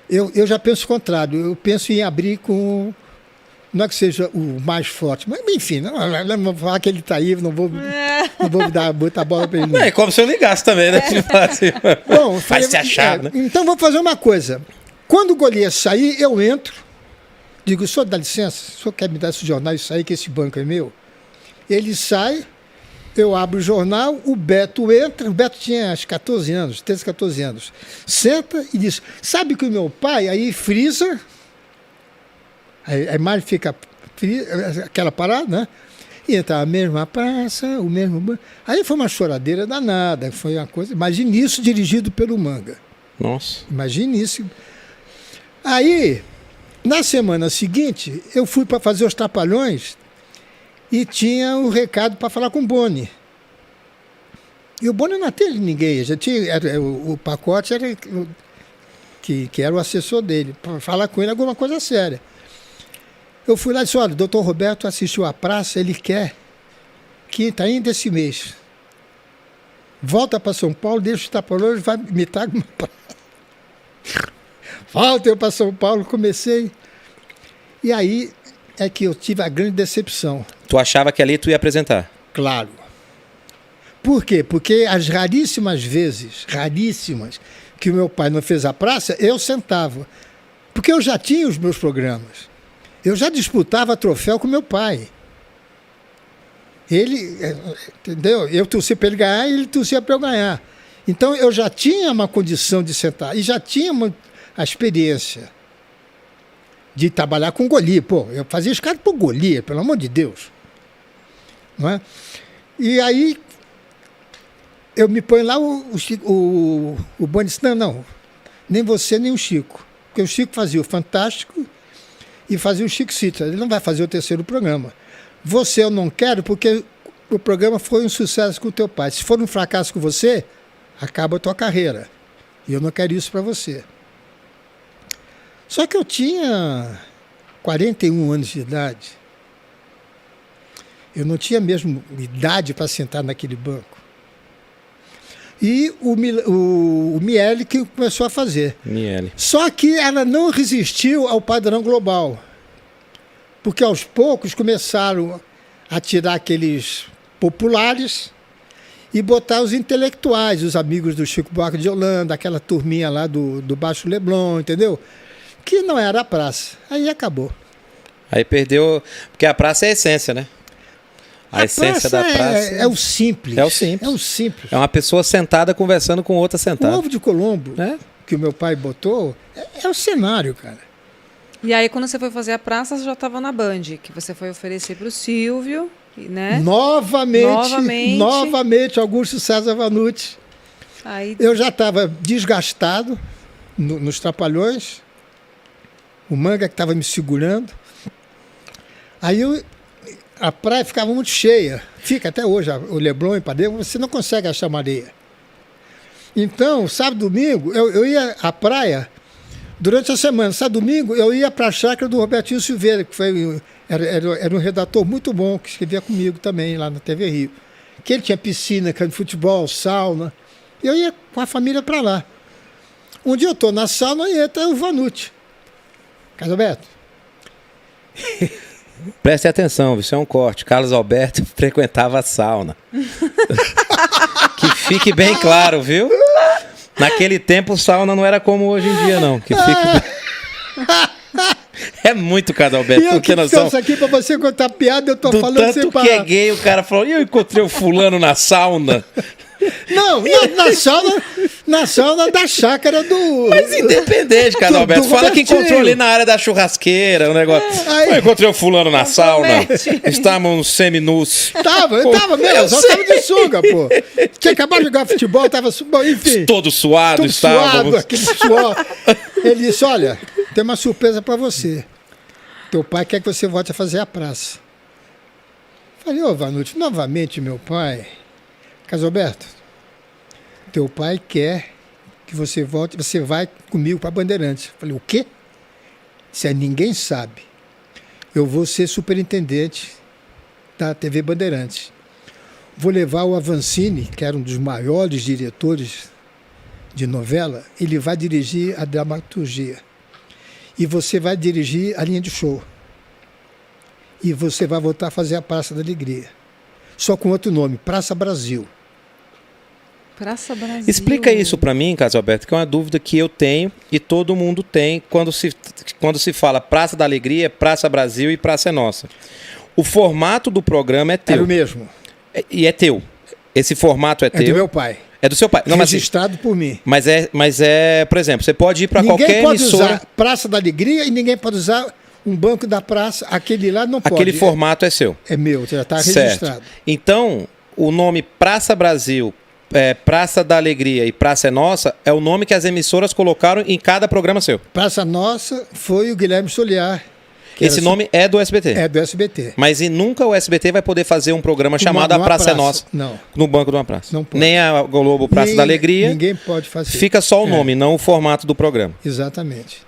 Eu já penso o contrário. Eu penso em abrir com... Não é que seja o mais forte, mas enfim, não vou falar que ele está aí, não vou dar muita bola para ele. Não. É como se eu ligasse também, né? Bom, faz se achar, né? Então vou fazer uma coisa. Quando o Golias sair, eu entro, digo, senhor, dá licença, o senhor quer me dar esse jornal e sair, que esse banco é meu? Ele sai, eu abro o jornal, o Beto entra, o Beto tinha acho 14 anos, 13, 14 anos, senta e diz, sabe que o meu pai, aí frisa, a imagem aquela parada, né? E estava a mesma praça, o mesmo... Aí foi uma choradeira danada, foi uma coisa... Imagine isso dirigido pelo Manga. Nossa. Imagine isso. Aí, na semana seguinte, eu fui para fazer os Trapalhões e tinha um recado para falar com o Boni. E o Boni não atende ninguém, já tinha, o pacote era que era o assessor dele, para falar com ele alguma coisa séria. Eu fui lá e disse, olha, o doutor Roberto assistiu à praça, ele quer que está indo esse mês. Volta para São Paulo, deixa os Trapalhões, vai imitar uma praça. Volta eu para São Paulo, comecei. E aí é que eu tive a grande decepção. Tu achava que ali tu ia apresentar? Claro. Por quê? Porque as raríssimas vezes, que o meu pai não fez a praça, eu sentava. Porque eu já tinha os meus programas. Eu já disputava troféu com meu pai. Ele, entendeu? Eu torcia para ele ganhar e ele torcia para eu ganhar. Então eu já tinha uma condição de sentar e já tinha a experiência de trabalhar com Golias. Pô, eu fazia escada por Golias, pelo amor de Deus. Não é? E aí eu me ponho lá, o Boni disse, não, nem você nem o Chico. Porque o Chico fazia o Fantástico e fazia o Chico Cita. Ele não vai fazer o terceiro programa. Você eu não quero porque o programa foi um sucesso com o teu pai. Se for um fracasso com você, acaba a tua carreira. E eu não quero isso para você. Só que eu tinha 41 anos de idade. Eu não tinha mesmo idade para sentar naquele banco. E o Miele que começou a fazer. Miele. Só que ela não resistiu ao padrão global. Porque aos poucos começaram a tirar aqueles populares e botar os intelectuais, os amigos do Chico Buarque de Holanda, aquela turminha lá do Baixo Leblon, entendeu? Que não era a praça. Aí acabou. Aí perdeu... Porque a praça é a essência, né? A essência da praça... É o simples. É o simples. É o simples. É uma pessoa sentada conversando com outra O sentada. ovo de Colombo, que o meu pai botou, é o cenário, cara. E aí, quando você foi fazer a praça, você já estava na Band, que você foi oferecer para o Silvio, né? Novamente, Augusto César Vanucci. Aí... Eu já estava desgastado nos Trapalhões, o Manga que estava me segurando. Aí a praia ficava muito cheia. Fica até hoje, o Leblon e Ipanema, você não consegue achar areia. Então, sábado e domingo, eu ia à praia durante a semana. Sábado e domingo, eu ia para a chácara do Robertinho Silveira, que era um redator muito bom, que escrevia comigo também, lá na TV Rio. Que ele tinha piscina, campo de futebol, sauna. Eu ia com a família para lá. Um dia eu estou na sauna e entra o Vanucci. Carlos Alberto. Preste atenção, isso é um corte. Carlos Alberto frequentava a sauna. Que fique bem claro, viu? Naquele tempo, sauna não era como hoje em dia, não. Que fique... É muito, Carlos Alberto. E eu que trouxe aqui pra você contar piada, eu tô falando sem parar. Tanto que é gay, o cara falou, e eu encontrei o fulano na sauna. Não, na sauna da chácara do... Mas independente, Carlos Alberto. Fala que encontrou ali na área da churrasqueira, o negócio. Eu encontrei o fulano na sauna. Estávamos seminus. Eu tava mesmo, só tava de sunga, pô. Tinha acabado de jogar futebol, tava... Enfim. Todo suado estávamos. Aquele suor. Ele disse, olha, tem uma surpresa pra você. Teu pai quer que você volte a fazer a praça. Falei, Vanucci, novamente meu pai... Carlos Alberto, teu pai quer que você volte, você vai comigo para Bandeirantes. Eu falei, o quê? Se ninguém sabe. Eu vou ser superintendente da TV Bandeirantes. Vou levar o Avancini, que era um dos maiores diretores de novela, ele vai dirigir a dramaturgia. E você vai dirigir a linha de show. E você vai voltar a fazer a Praça da Alegria. Só com outro nome, Praça Brasil. Praça Brasil. Explica isso para mim, Carlos Alberto, que é uma dúvida que eu tenho e todo mundo tem quando se fala Praça da Alegria, Praça Brasil e Praça é Nossa. O formato do programa é teu. É o mesmo. E é teu. Esse formato é teu. É do meu pai. É do seu pai. Não, registrado por mim. Mas é, por exemplo, você pode ir para qualquer emissora... Ninguém pode usar Praça da Alegria e ninguém pode usar um banco da praça, aquele lá não pode. Aquele formato é seu. É meu, já está Certo. registrado. Então, o nome Praça Brasil, Praça da Alegria e Praça é Nossa é o nome que as emissoras colocaram em cada programa seu. Praça Nossa foi o Guilherme Soliar. que Esse era nome é do SBT. É do SBT. Mas e nunca o SBT vai poder fazer um programa chamado A Numa Praça é Nossa Não. no banco de uma praça. Não pode. Nem a Globo Praça da Alegria. Ninguém pode fazer. Fica só o É. nome, não o formato do programa. Exatamente.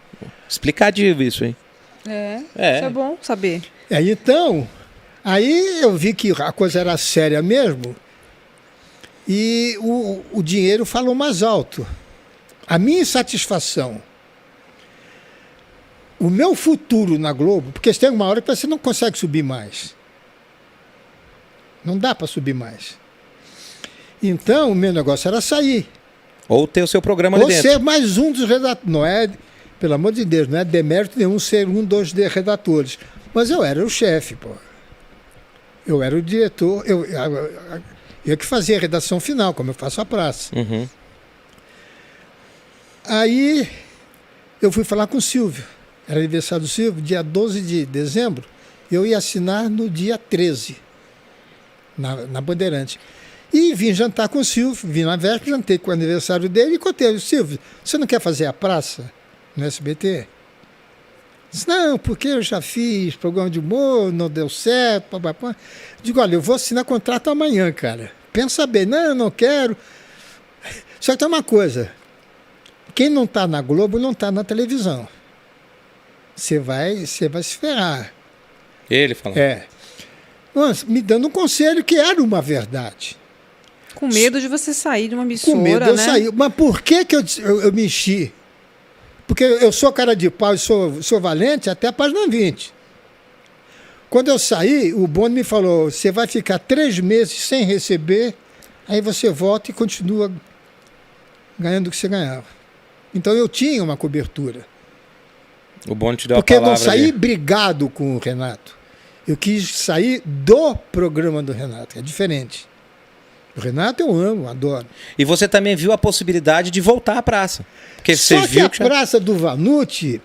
Explicativo isso, hein? É. Isso é bom saber. Então, aí eu vi que a coisa era séria mesmo e o dinheiro falou mais alto. A minha insatisfação, o meu futuro na Globo, porque tem uma hora que você não consegue subir mais. Não dá para subir mais. Então, o meu negócio era sair. Ou ter o seu programa ali Ou dentro. ser mais um dos redatores. Não é, pelo amor de Deus, não é demérito nenhum ser um dos redatores. Mas eu era o chefe, pô. Eu era o diretor. Eu que fazia a redação final, como eu faço a praça. Uhum. Aí eu fui falar com o Silvio. Era aniversário do Silvio, dia 12 de dezembro. Eu ia assinar no dia 13, na Bandeirante. E vim jantar com o Silvio, vim na véspera, jantei com o aniversário dele e contei. Silvio, você não quer fazer a praça no SBT? Disse, não, porque eu já fiz programa de humor, não deu certo, papapá. Digo, olha, eu vou assinar contrato amanhã, cara. Pensa bem, não, não quero. Só que tem uma coisa, quem não está na Globo não está na televisão. Você vai se ferrar. Ele falou. Nossa, me dando um conselho que era uma verdade. Com medo de você sair de uma emissora, Com medo eu né? saí. Mas por que eu me enchi? Porque eu sou cara de pau e sou valente até a página 20. Quando eu saí, o Boni me falou, você vai ficar 3 meses sem receber, aí você volta e continua ganhando o que você ganhava. Então eu tinha uma cobertura. O Boni te deu Porque a eu não palavra. saí ali. brigado com o Renato. Eu quis sair do programa do Renato, é diferente. O Renato eu amo, adoro. E você também viu a possibilidade de voltar à praça. Porque você Só que viu a praça do Vanucci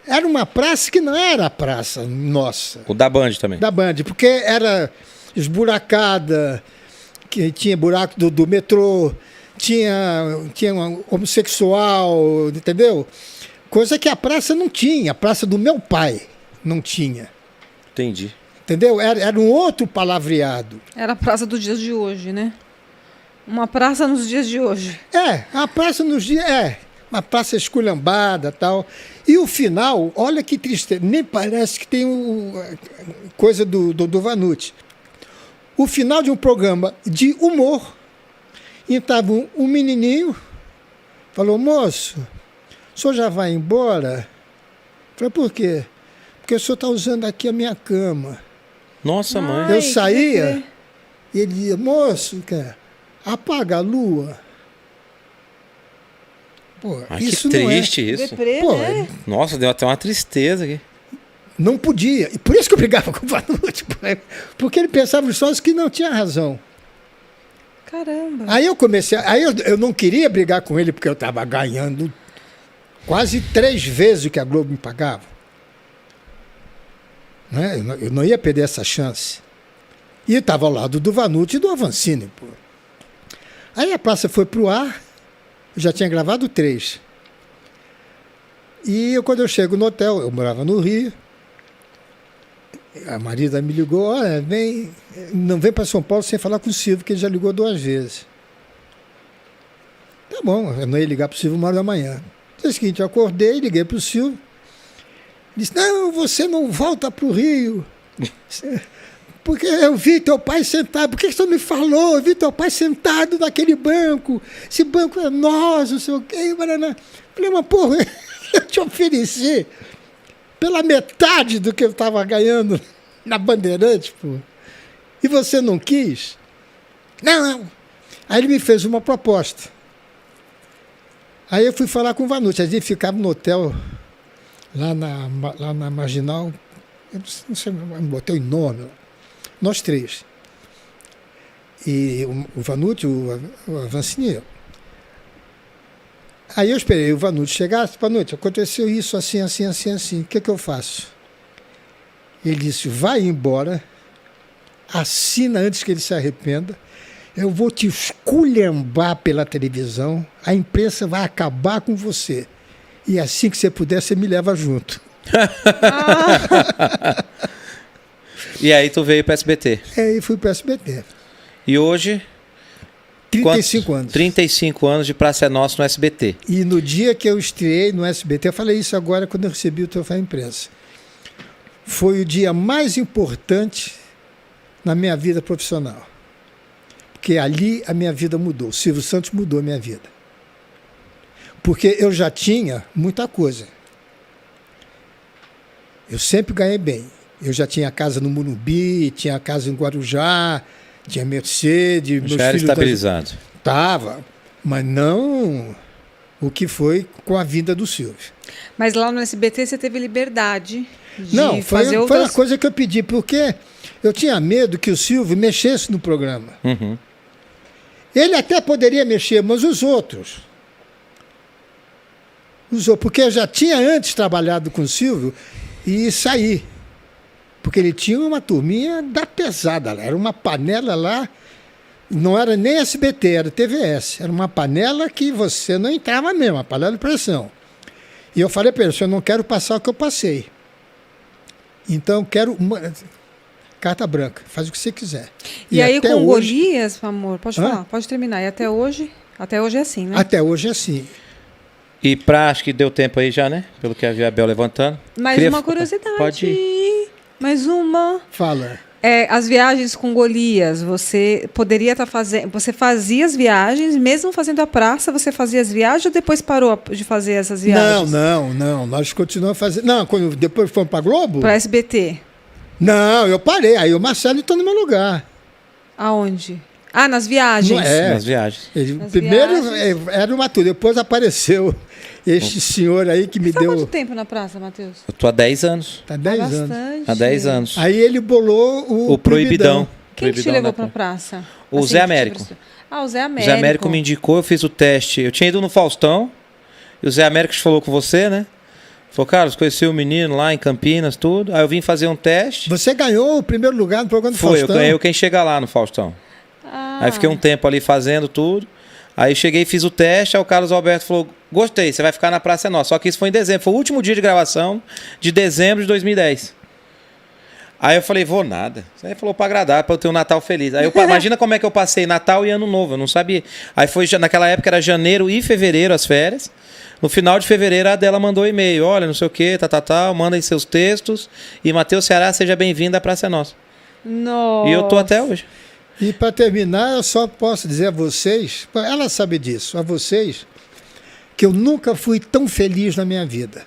era uma praça que não era a praça nossa, O da Band também. da Band, porque era esburacada, que tinha buraco do metrô, tinha um homossexual, entendeu? Coisa que a praça não tinha, a praça do meu pai não tinha, Entendi. entendeu? Era um outro palavreado. Era a praça dos dias de hoje, né? Uma praça nos dias de hoje. A praça nos dias. Uma praça esculhambada tal. E o final, olha que tristeza, nem parece que tem coisa do Vanucci. O final de um programa de humor. E estava um menininho, falou, moço, o senhor já vai embora? Falei, por quê? Porque o senhor está usando aqui a minha cama. Nossa, mãe. Ai, Eu que saía deprê. e ele dizia, moço, cara, apaga a lua. Pô, Ai, isso que não é. triste isso. Deprê, Pô, né? Nossa, deu até uma tristeza aqui. não podia. E por isso que eu brigava com o Vanucci, porque ele pensava nos sócios que não tinha razão. Caramba. Aí eu comecei, eu não queria brigar com ele porque eu estava ganhando quase 3 vezes o que a Globo me pagava. Né? Eu não ia perder essa chance. E estava ao lado do Vanucci e do Avancini. Pô. Aí a praça foi para o ar, eu já tinha gravado 3. E quando eu chego no hotel, eu morava no Rio, a marida me ligou, olha, não vem para São Paulo sem falar com o Silvio, que ele já ligou 2 vezes. Tá bom, eu não ia ligar para o Silvio 1h da manhã. No dia seguinte, eu acordei, liguei para o Silvio, disse, não, você não volta para o Rio, porque eu vi teu pai sentado, por que você não me falou? Eu vi teu pai sentado naquele banco, esse banco é nosso, não sei o quê, Paraná. Falei, mas porra, eu te ofereci pela metade do que eu estava ganhando na Bandeirante, pô. E você não quis? Não. Aí ele me fez uma proposta. Aí eu fui falar com o Vanucci. A gente ficava no hotel, lá na Marginal, eu não sei, um hotel enorme. Nós 3. E o Vanucci, o Avancini e eu. Aí eu esperei o Vanucci chegar. Vanucci, aconteceu isso assim, assim, assim, assim. O que eu faço? Ele disse, vai embora, assina antes que ele se arrependa, eu vou te esculhambar pela televisão, a imprensa vai acabar com você. E assim que você puder, você me leva junto. E aí tu veio para SBT. Aí fui para o SBT. E hoje... 35 anos. 35 anos de Praça é Nossa no SBT. E no dia que eu estreiei no SBT, eu falei isso agora quando eu recebi o troféu imprensa. Foi o dia mais importante na minha vida profissional. Porque ali a minha vida mudou. O Silvio Santos mudou a minha vida. Porque eu já tinha muita coisa. Eu sempre ganhei bem. Eu já tinha casa no Morumbi, tinha casa em Guarujá, tinha Mercedes. Já era estabilizado. Tava, mas não o que foi com a vinda do Silvio. Mas lá no SBT você teve liberdade de Não, fazer foi outras... a coisa que eu pedi, porque eu tinha medo que o Silvio mexesse no programa. Uhum. Ele até poderia mexer, mas os outros. Porque eu já tinha antes trabalhado com o Silvio e saí. Porque ele tinha uma turminha da pesada lá. Era uma panela lá, não era nem SBT, era TVS. Era uma panela que você não entrava mesmo, uma panela de pressão. E eu falei para ele, eu não quero passar o que eu passei. Então eu quero uma carta branca, faz o que você quiser. E aí com hoje... Golias, amor, pode falar, pode terminar. E até hoje é assim, né? Até hoje é assim. E acho que deu tempo aí já, né? Pelo que a Bel levantando. Mais uma curiosidade. Pode ir. Mais uma. Fala. As viagens com Golias, você poderia estar fazendo... Você fazia as viagens, mesmo fazendo a praça, você fazia as viagens ou depois parou de fazer essas viagens? Não. Nós continuamos fazendo... Não, depois fomos para Globo? Para SBT? Não, eu parei. Aí o Marcelo entrou no meu lugar. Aonde? Ah, nas viagens. Nas viagens. Primeiro era uma turma, depois apareceu este senhor aí que me deu... deu... quanto tempo na praça, Matheus? Eu tô há 10 anos. Tá 10 anos. Bastante. Há 10 anos. Aí ele bolou o Proibidão. Quem te levou para a praça? O Zé Américo. O Zé Américo. O Zé Américo me indicou, eu fiz o teste. Eu tinha ido no Faustão, e o Zé Américo falou com você, né? Falou, Carlos, conheci o menino lá em Campinas, tudo. Aí eu vim fazer um teste. Você ganhou o primeiro lugar no programa do Faustão? Foi, eu ganhei quem chega lá no Faustão. Aí fiquei um tempo ali fazendo tudo. Aí cheguei e fiz o teste, aí o Carlos Alberto falou, gostei, você vai ficar na Praça é Nossa. Só que isso foi em dezembro, foi o último dia de gravação de dezembro de 2010. Aí eu falei, vou nada. Aí falou pra agradar, pra eu ter um Natal feliz. Aí imagina como é que eu passei Natal e Ano Novo, eu não sabia. Aí foi, naquela época era janeiro e fevereiro as férias. No final de fevereiro a Adela mandou e-mail, olha, não sei o que, manda aí seus textos. E Matheus Ceará, seja bem-vindo à Praça é Nossa. Nossa. E eu tô até hoje. E para terminar, eu só posso dizer a vocês, ela sabe disso, a vocês, que eu nunca fui tão feliz na minha vida.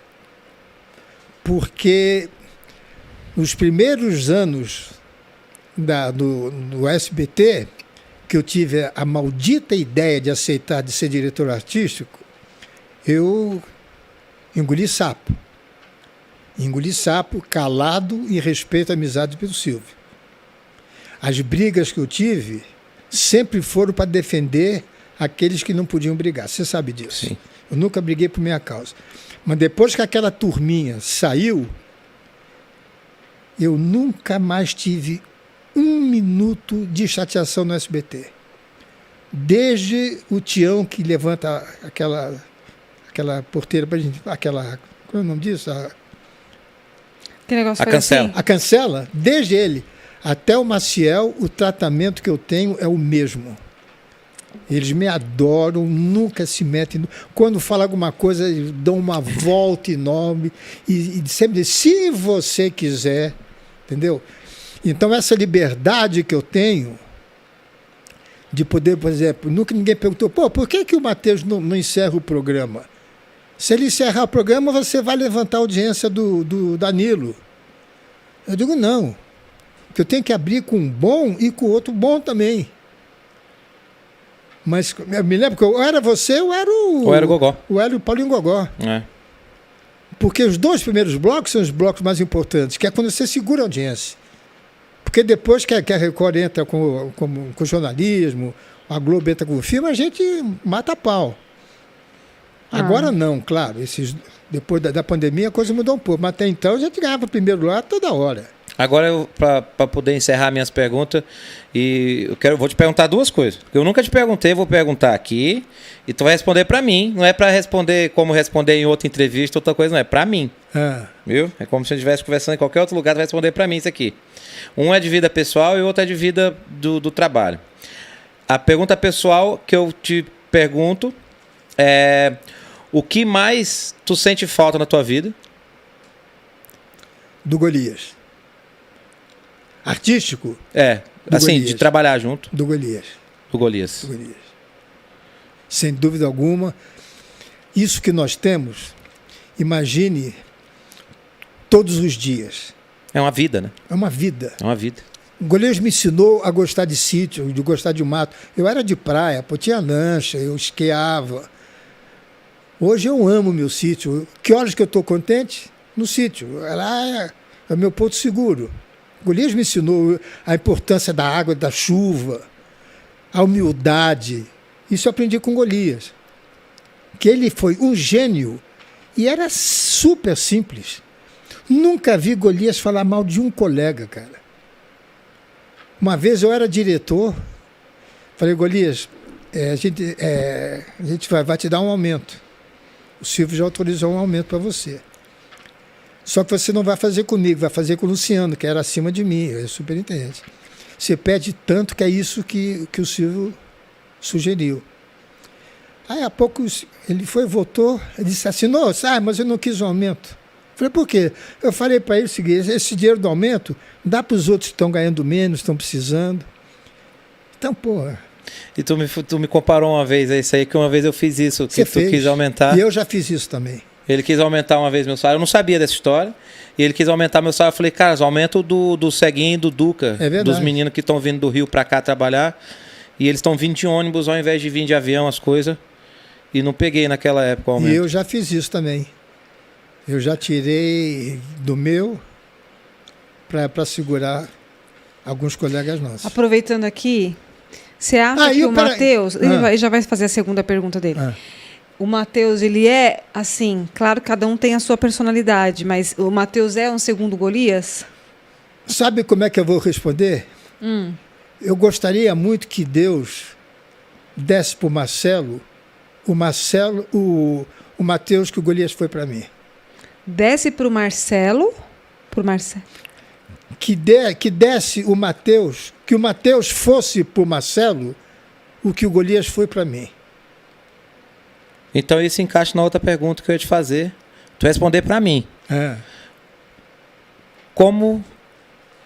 Porque nos primeiros anos do SBT, que eu tive a maldita ideia de aceitar de ser diretor artístico, eu engoli sapo. Engoli sapo, calado, em respeito à amizade pelo Silvio. As brigas que eu tive sempre foram para defender aqueles que não podiam brigar. Você sabe disso. Sim. Eu nunca briguei por minha causa. Mas depois que aquela turminha saiu, eu nunca mais tive um minuto de chateação no SBT. Desde o Tião que levanta aquela porteira para gente... Qual é o nome disso? Que negócio a cancela. Assim? A cancela, desde ele até o Maciel, o tratamento que eu tenho é o mesmo. Eles me adoram, nunca se metem. Quando fala alguma coisa, eles dão uma volta enorme e sempre dizem, se você quiser, entendeu? Então, essa liberdade que eu tenho de poder, por exemplo, nunca ninguém perguntou, por que o Matheus não encerra o programa? Se ele encerrar o programa, você vai levantar a audiência do Danilo. Eu digo, não. Que eu tenho que abrir com um bom e com outro bom também. Mas eu me lembro que ou era você ou era o... Ou era o Gogó. Ou era o Paulinho Gogó. É. Porque os dois primeiros blocos são os blocos mais importantes, que é quando você segura a audiência. Porque depois que a Record entra com jornalismo, a Globo entra com o filme, a gente mata a pau. Agora não, claro. Depois da pandemia a coisa mudou um pouco. Mas até então a gente ganhava primeiro lugar toda hora. Agora, para poder encerrar minhas perguntas, vou te perguntar duas coisas. Eu nunca te perguntei, vou perguntar aqui, e tu vai responder para mim. Não é para responder como responder em outra entrevista, outra coisa, não. É para mim. Viu? É como se a gente estivesse conversando em qualquer outro lugar, tu vai responder para mim isso aqui. Um é de vida pessoal e o outro é de vida do trabalho. A pergunta pessoal que eu te pergunto é: o que mais tu sente falta na tua vida? Do Golias. Artístico? Do assim, Golias. De trabalhar junto. Do Golias. Do Golias. Do Golias. Sem dúvida alguma. Isso que nós temos, imagine todos os dias. É uma vida, né? É uma vida. É uma vida. O Golias me ensinou a gostar de sítio, de gostar de mato. Eu era de praia, pô, tinha lancha, eu esquiava. Hoje eu amo meu sítio. Que horas que eu estou contente? No sítio. Lá é o meu ponto seguro. O Golias me ensinou a importância da água, da chuva, a humildade. Isso eu aprendi com Golias. Que ele foi um gênio e era super simples. Nunca vi Golias falar mal de um colega, cara. Uma vez eu era diretor, falei: Golias, a gente vai te dar um aumento. O Silvio já autorizou um aumento para você. Só que você não vai fazer comigo, vai fazer com o Luciano, que era acima de mim, é superintendente. Você pede tanto que é isso que o Silvio sugeriu. Aí, há pouco, ele votou, ele disse assim: não, mas eu não quis um aumento. Eu falei: por quê? Eu falei para ele o seguinte: esse dinheiro do aumento dá para os outros que estão ganhando menos, estão precisando. Então, porra. E tu me comparou uma vez a isso aí, que uma vez eu fiz isso, que tu quis aumentar. E eu já fiz isso também. Ele quis aumentar uma vez meu salário, eu não sabia dessa história, e ele quis aumentar meu salário. Eu falei: cara, aumenta o do Ceguinho e do Duca, dos meninos que estão vindo do Rio para cá trabalhar, e eles estão vindo de ônibus ao invés de vir de avião, as coisas, e não peguei naquela época o aumento. E eu já fiz isso também. Eu já tirei do meu para segurar alguns colegas nossos. Aproveitando aqui, você acha que o Matheus... Ele já vai fazer a segunda pergunta dele. O Matheus, ele é, assim, claro que cada um tem a sua personalidade, mas o Matheus é um segundo Golias? Sabe como é que eu vou responder? Eu gostaria muito que Deus desse para o Matheus que o Golias foi para mim. Desce para o Marcelo? Que desse o Matheus, que o Matheus fosse para o Marcelo o que o Golias foi para mim. Então isso encaixa na outra pergunta que eu ia te fazer. Tu responder para mim. Como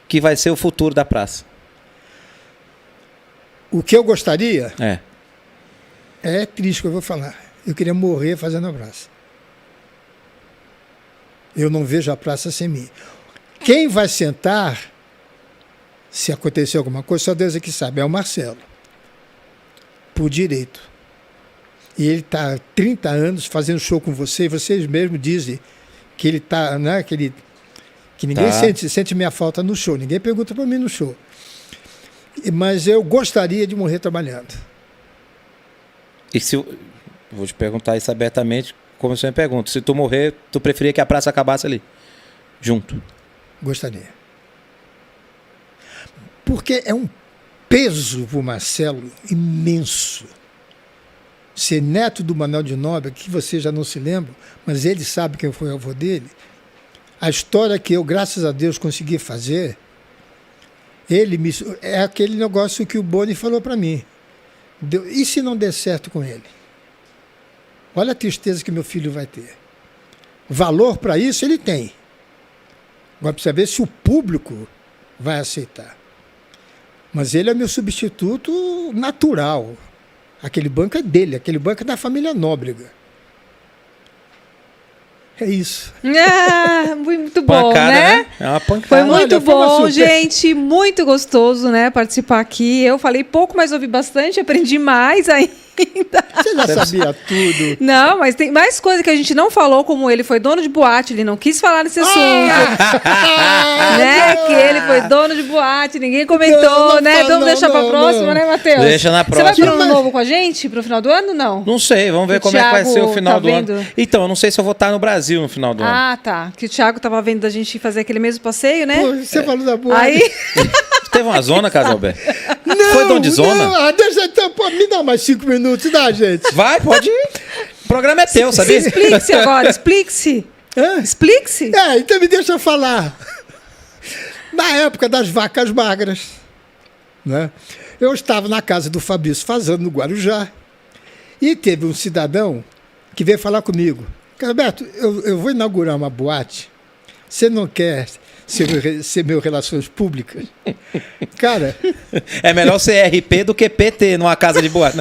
que vai ser o futuro da praça? O que eu gostaria? É triste que eu vou falar. Eu queria morrer fazendo a praça. Eu não vejo a praça sem mim. Quem vai sentar, se acontecer alguma coisa, só Deus é que sabe, é o Marcelo. Por direito. E ele está há 30 anos fazendo show com você, e vocês mesmos dizem que ele está, né, que ninguém sente minha falta no show, ninguém pergunta para mim no show. Mas eu gostaria de morrer trabalhando. E vou te perguntar isso abertamente, como você me pergunta: se tu morrer, tu preferia que a praça acabasse ali, junto? Gostaria. Porque é um peso para o Marcelo imenso. Ser neto do Manuel de Nóbrega, que você já não se lembra, mas ele sabe quem foi o avô dele. A história que eu, graças a Deus, consegui fazer, é aquele negócio que o Boni falou para mim. E se não der certo com ele? Olha a tristeza que meu filho vai ter. Valor para isso ele tem. Agora precisa ver se o público vai aceitar. Mas ele é meu substituto natural. Aquele banco é dele, aquele banco é da família Nóbrega. É isso. Muito bom, pancada, né? É uma pancada. Foi muito bom, gente. Muito gostoso, né? Participar aqui. Eu falei pouco, mas ouvi bastante, aprendi mais aí. ainda. Você já sabia tudo. Não, mas tem mais coisa que a gente não falou, como ele foi dono de boate, ele não quis falar nesse assunto. Né? Que ele foi dono de boate, ninguém comentou, Não, né? não, Vamos deixar pra não, próxima, não. né, Matheus? Deixa na Você vai próxima. pro ano novo com a gente, pro final do ano, não? Não sei, vamos ver O como é que vai Thiago ser o final tá do ano. vendo? Então, eu não sei se eu vou estar no Brasil no final do ano. Ah, tá. Que o Thiago tava vendo da gente fazer aquele mesmo passeio, né? Pô, você falou da boate. Aí, Teve uma zona, Casalberto? Não, Foi dono de zona? Não, deixa então, pô, me dá mais 5 minutos, dá, gente. Vai, pode ir. O programa é teu, sabia? explique-se agora, explique-se. Hã? Explique-se. Então me deixa falar. Na época das vacas magras, né? Eu estava na casa do Fabrício Fazano, no Guarujá, e teve um cidadão que veio falar comigo. Alberto, eu vou inaugurar uma boate. Você não quer ser meu relações públicas? Cara, É melhor ser RP do que PT numa casa de boate.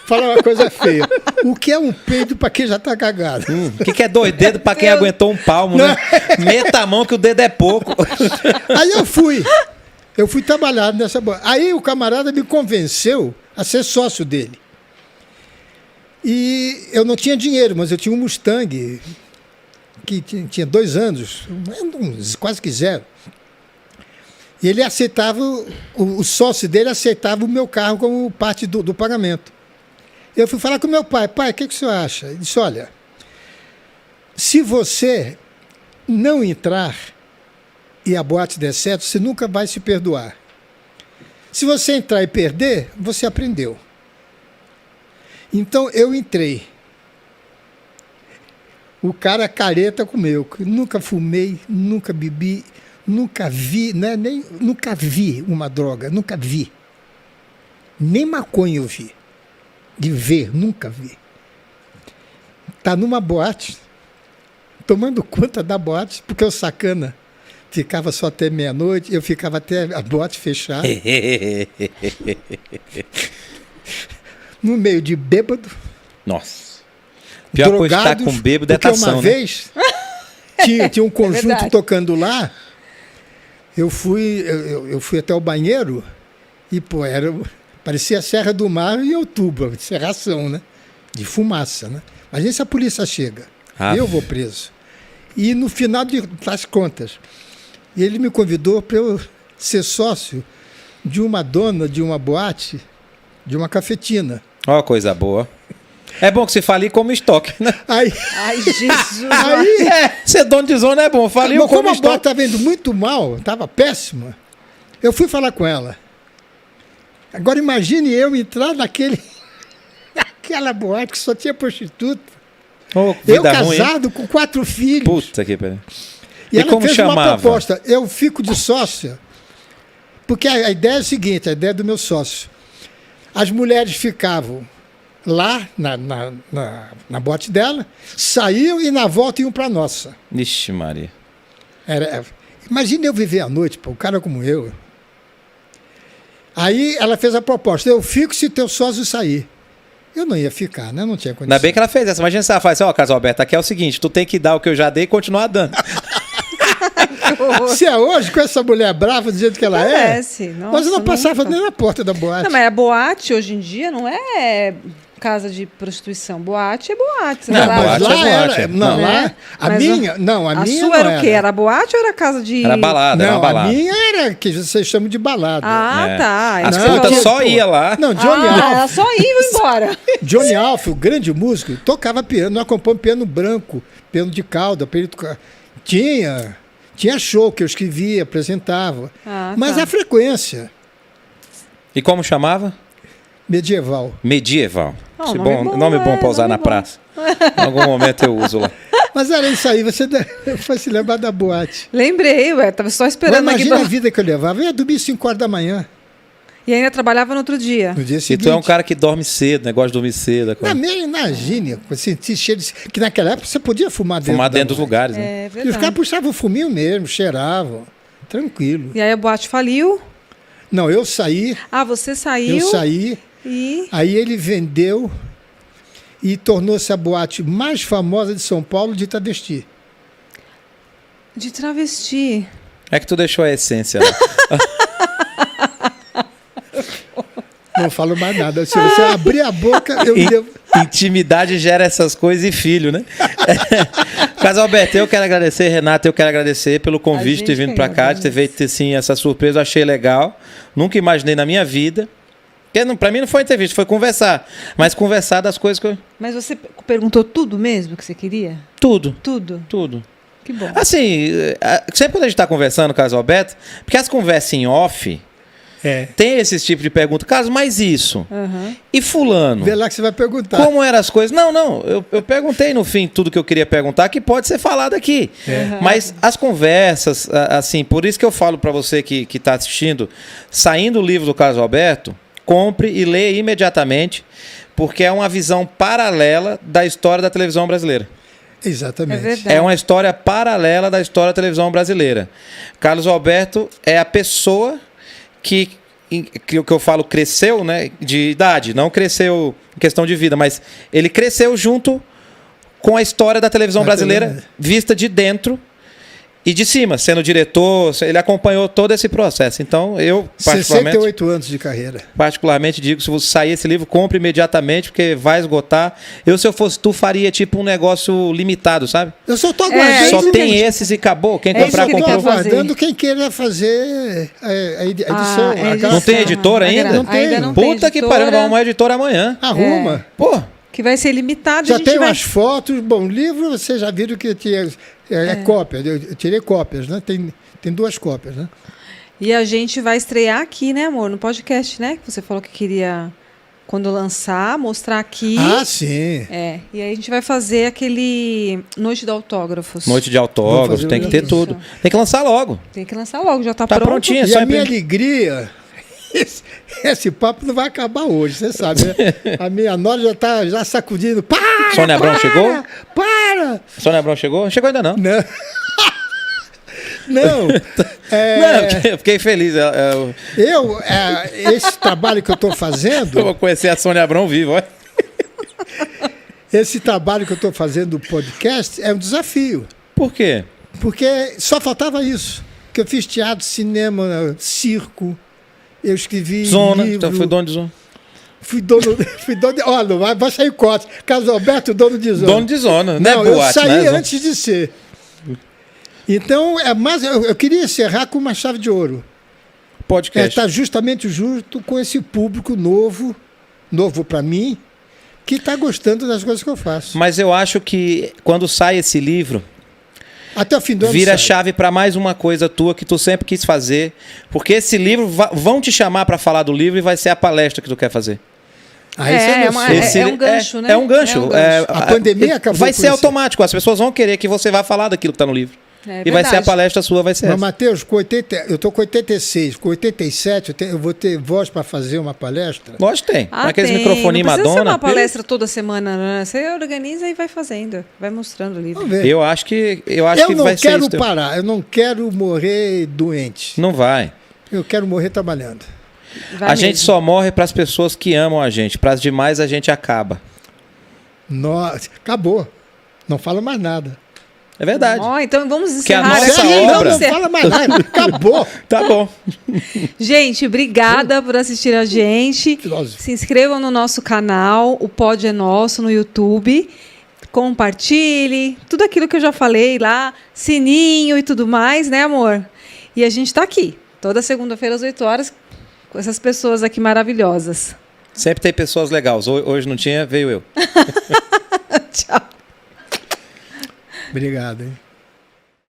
falar uma coisa feia. O que é um peido para quem já está cagado? O que é 2 dedos pra quem aguentou um palmo, né? Meta a mão que o dedo é pouco. Aí eu fui trabalhar nessa boate. Aí o camarada me convenceu a ser sócio dele. E eu não tinha dinheiro, mas eu tinha um Mustang que tinha 2 anos, quase que 0. E ele aceitava, o sócio dele aceitava o meu carro como parte do pagamento. Eu fui falar com meu pai, o que o senhor acha? Ele disse, olha, se você não entrar e a boate der certo, você nunca vai se perdoar. Se você entrar e perder, você aprendeu. Então eu entrei. O cara careta comeu. Nunca fumei, nunca bebi, nunca vi, né? Nunca vi uma droga, nunca vi. Nem maconha eu vi. De ver, nunca vi. Tá numa boate, tomando conta da boate, porque o sacana ficava só até meia-noite, eu ficava até a boate fechada. No meio de bêbado, Nossa. Pior coisa de estar drogados, com bêbado é porque tação, uma né? vez tinha um conjunto verdade. tocando lá, eu fui até o banheiro e, pô, parecia a Serra do Mar em outubro, serração, né? De fumaça, né? Imagina se a polícia chega, eu vou preso. E no final das contas, ele me convidou para eu ser sócio de uma dona de uma boate, de uma cafetina. Ó, coisa boa. É bom que você fale como estoque, né? Aí, Ai, Jesus. aí Ser dono de zona é bom. Fale mas como como a boate estoque. estava indo muito mal, estava péssima, eu fui falar com ela. Agora imagine eu entrar naquela boate que só tinha prostituta. Oh, Eu vida ruim, hein? casado com 4 filhos. Puta que pariu. E ela como fez uma chamava? proposta. Eu fico de sócia. Porque a ideia é a seguinte, a ideia do meu sócio. As mulheres ficavam lá na boate dela, saíam e na volta iam para a nossa. Ixi, Maria. Imagina eu viver à noite, pô, um cara como eu. Aí ela fez a proposta, eu fico se teu sócio sair. Eu não ia ficar, né? Não tinha condição. Ainda bem que ela fez essa. Imagina se ela faz assim, ó, Carlos Alberto, aqui é o seguinte, tu tem que dar o que eu já dei e continuar dando. Se é hoje, com essa mulher brava do jeito que ela Parece, é, nossa, mas eu não passava nunca. nem na porta da boate. Não, mas a boate hoje em dia não é casa de prostituição. Boate é boate. Você Não, vai lá, boate lá é boate. era, não, Né? lá, a Mas minha a minha sua não era o quê? Era boate ou era casa de... Era balada, era Não, uma balada. a minha era que vocês chamam de balada. Ah, É. tá. As Então- putas só pô. ia lá. Não, Johnny ela Alf, só ia embora. Johnny Alf, o grande músico, tocava piano, não acompanha piano branco, piano de cauda, tinha show que eu escrevia, apresentava. Ah, mas tá. a frequência E como chamava? medieval. Medieval. Ah, Esse nome bom, nome bom pra usar nome na bom. praça. Em algum momento eu uso lá. Mas era isso aí, você foi se lembrar da boate. Lembrei, ué. Tava só Mas esperando aqui. imagina a vida que eu levava. Eu ia dormir 5 horas da manhã, E ainda trabalhava no outro dia. no dia E seguinte. tu é um cara que dorme cedo, negócio de dormir cedo. Imagine, sentir cheiro que naquela época você podia fumar dentro. Fumar da dentro dos boate. lugares, né? É E os verdade. caras puxavam o fuminho mesmo, cheiravam. Tranquilo. E aí a boate faliu. Não, eu saí, Ah, você saiu. E... aí ele vendeu e tornou-se a boate mais famosa de São Paulo de travesti. De travesti. É que tu deixou a essência lá. Não falo mais nada. Se você abrir a boca, eu devo... Intimidade gera essas coisas e filho, né? Casalberto, eu quero agradecer, Renata, eu quero agradecer pelo convite de ter vindo para cá, de ter feito assim, essa surpresa, eu achei legal. Nunca imaginei na minha vida. Para mim não foi entrevista, foi conversar. Mas conversar das coisas que eu... Mas você perguntou tudo mesmo que você queria? Tudo. Tudo. Que bom. Assim, sempre quando a gente está conversando, Casalberto, porque as conversas em off... Tem esse tipo de pergunta. Carlos, mas isso. E fulano? Vê lá que você vai perguntar. Como eram as coisas? Não. Eu perguntei no fim tudo que eu queria perguntar, que pode ser falado aqui. Mas as conversas, assim, por isso que eu falo para você que está assistindo, saindo o livro do Carlos Alberto, compre e leia imediatamente, porque é uma visão paralela da história da televisão brasileira. Exatamente. É uma história paralela da história da televisão brasileira. Carlos Alberto é a pessoa que o que eu falo cresceu, né, de idade, não cresceu em questão de vida, mas ele cresceu junto com a história da televisão brasileira vista de dentro e de cima, sendo diretor, ele acompanhou todo esse processo. Então, eu, 68 anos de carreira. Particularmente digo, se você sair esse livro, compre imediatamente, porque vai esgotar. Se eu fosse tu, faria tipo um negócio limitado, sabe? Eu só tô aguardando. Só tem esses e acabou. Quem comprar, comprou. Eu tô aguardando quem queira fazer a edição. Não tem editora ainda? Não tem. Ainda não Puta tem que pariu, vai arrumar editora amanhã. Arruma. Pô. Que vai ser limitado. Já tem umas fotos. Bom, livro, vocês já viram que tinha... cópia, eu tirei cópias, né? Tem 2 cópias, né? E a gente vai estrear aqui, né, amor? No podcast, né? Que você falou que queria, quando lançar, mostrar aqui. Ah, sim. E aí a gente vai fazer aquele Noite de Autógrafos. Noite de autógrafos, tem que ter tudo. Tem que lançar logo. Tem que lançar logo, já tá Tá pronto. prontinho. E a minha alegria... Esse papo não vai acabar hoje, você sabe, né? A minha nora já tá sacudindo. Para! Sônia Abrão chegou? Para! Sônia Abrão chegou? Chegou ainda não. Não. Não. Não, eu fiquei feliz. Esse trabalho que eu estou fazendo... Eu vou conhecer a Sônia Abrão viva, olha. Esse trabalho que eu estou fazendo do podcast é um desafio. Por quê? Porque só faltava isso. Que eu fiz teatro, cinema, circo... Eu escrevi Zona, livro. então foi dono de Zona. Fui dono de... Olha, vai sair corte. Carlos Alberto, dono de Zona. Dono de Zona, né? Não, eu saí antes de ser. Então, eu queria encerrar com uma chave de ouro. Podcast. Está justamente junto com esse público novo para mim, que está gostando das coisas que eu faço. Mas eu acho que quando sai esse livro... Até o fim do ano vira sai. chave para mais uma coisa tua que tu sempre quis fazer, porque esse livro vão te chamar para falar do livro e vai ser a palestra que tu quer fazer. É um gancho, né? É um gancho. A pandemia acabou. Vai ser automático, as pessoas vão querer que você vá falar daquilo que está no livro. E vai ser a palestra sua, vai ser essa. Mas, Matheus, eu estou com 86, com 87 eu vou ter voz para fazer uma palestra? Lógico que tem. Aqueles microfoninhos Madonna. Não precisa ser uma palestra toda semana, né? Você organiza e vai fazendo, vai mostrando o livro. Vamos ver. Eu acho que vai ser isso. Eu não quero parar, eu não quero morrer doente. Não vai. Eu quero morrer trabalhando. A gente só morre para as pessoas que amam a gente, para as demais a gente acaba. Nossa, acabou. Não fala mais nada. É verdade. Então vamos encerrar. Que a nossa obra... Não fala mais nada. Acabou. Tá bom. Gente, obrigada por assistir a gente. Filósofo. Se inscrevam no nosso canal, o Pod é Nosso, no YouTube. Compartilhe, tudo aquilo que eu já falei lá, sininho e tudo mais, né, amor? E a gente tá aqui, toda segunda-feira às 8 horas, com essas pessoas aqui maravilhosas. Sempre tem pessoas legais. Hoje não tinha, veio eu. Tchau. Obrigado, hein?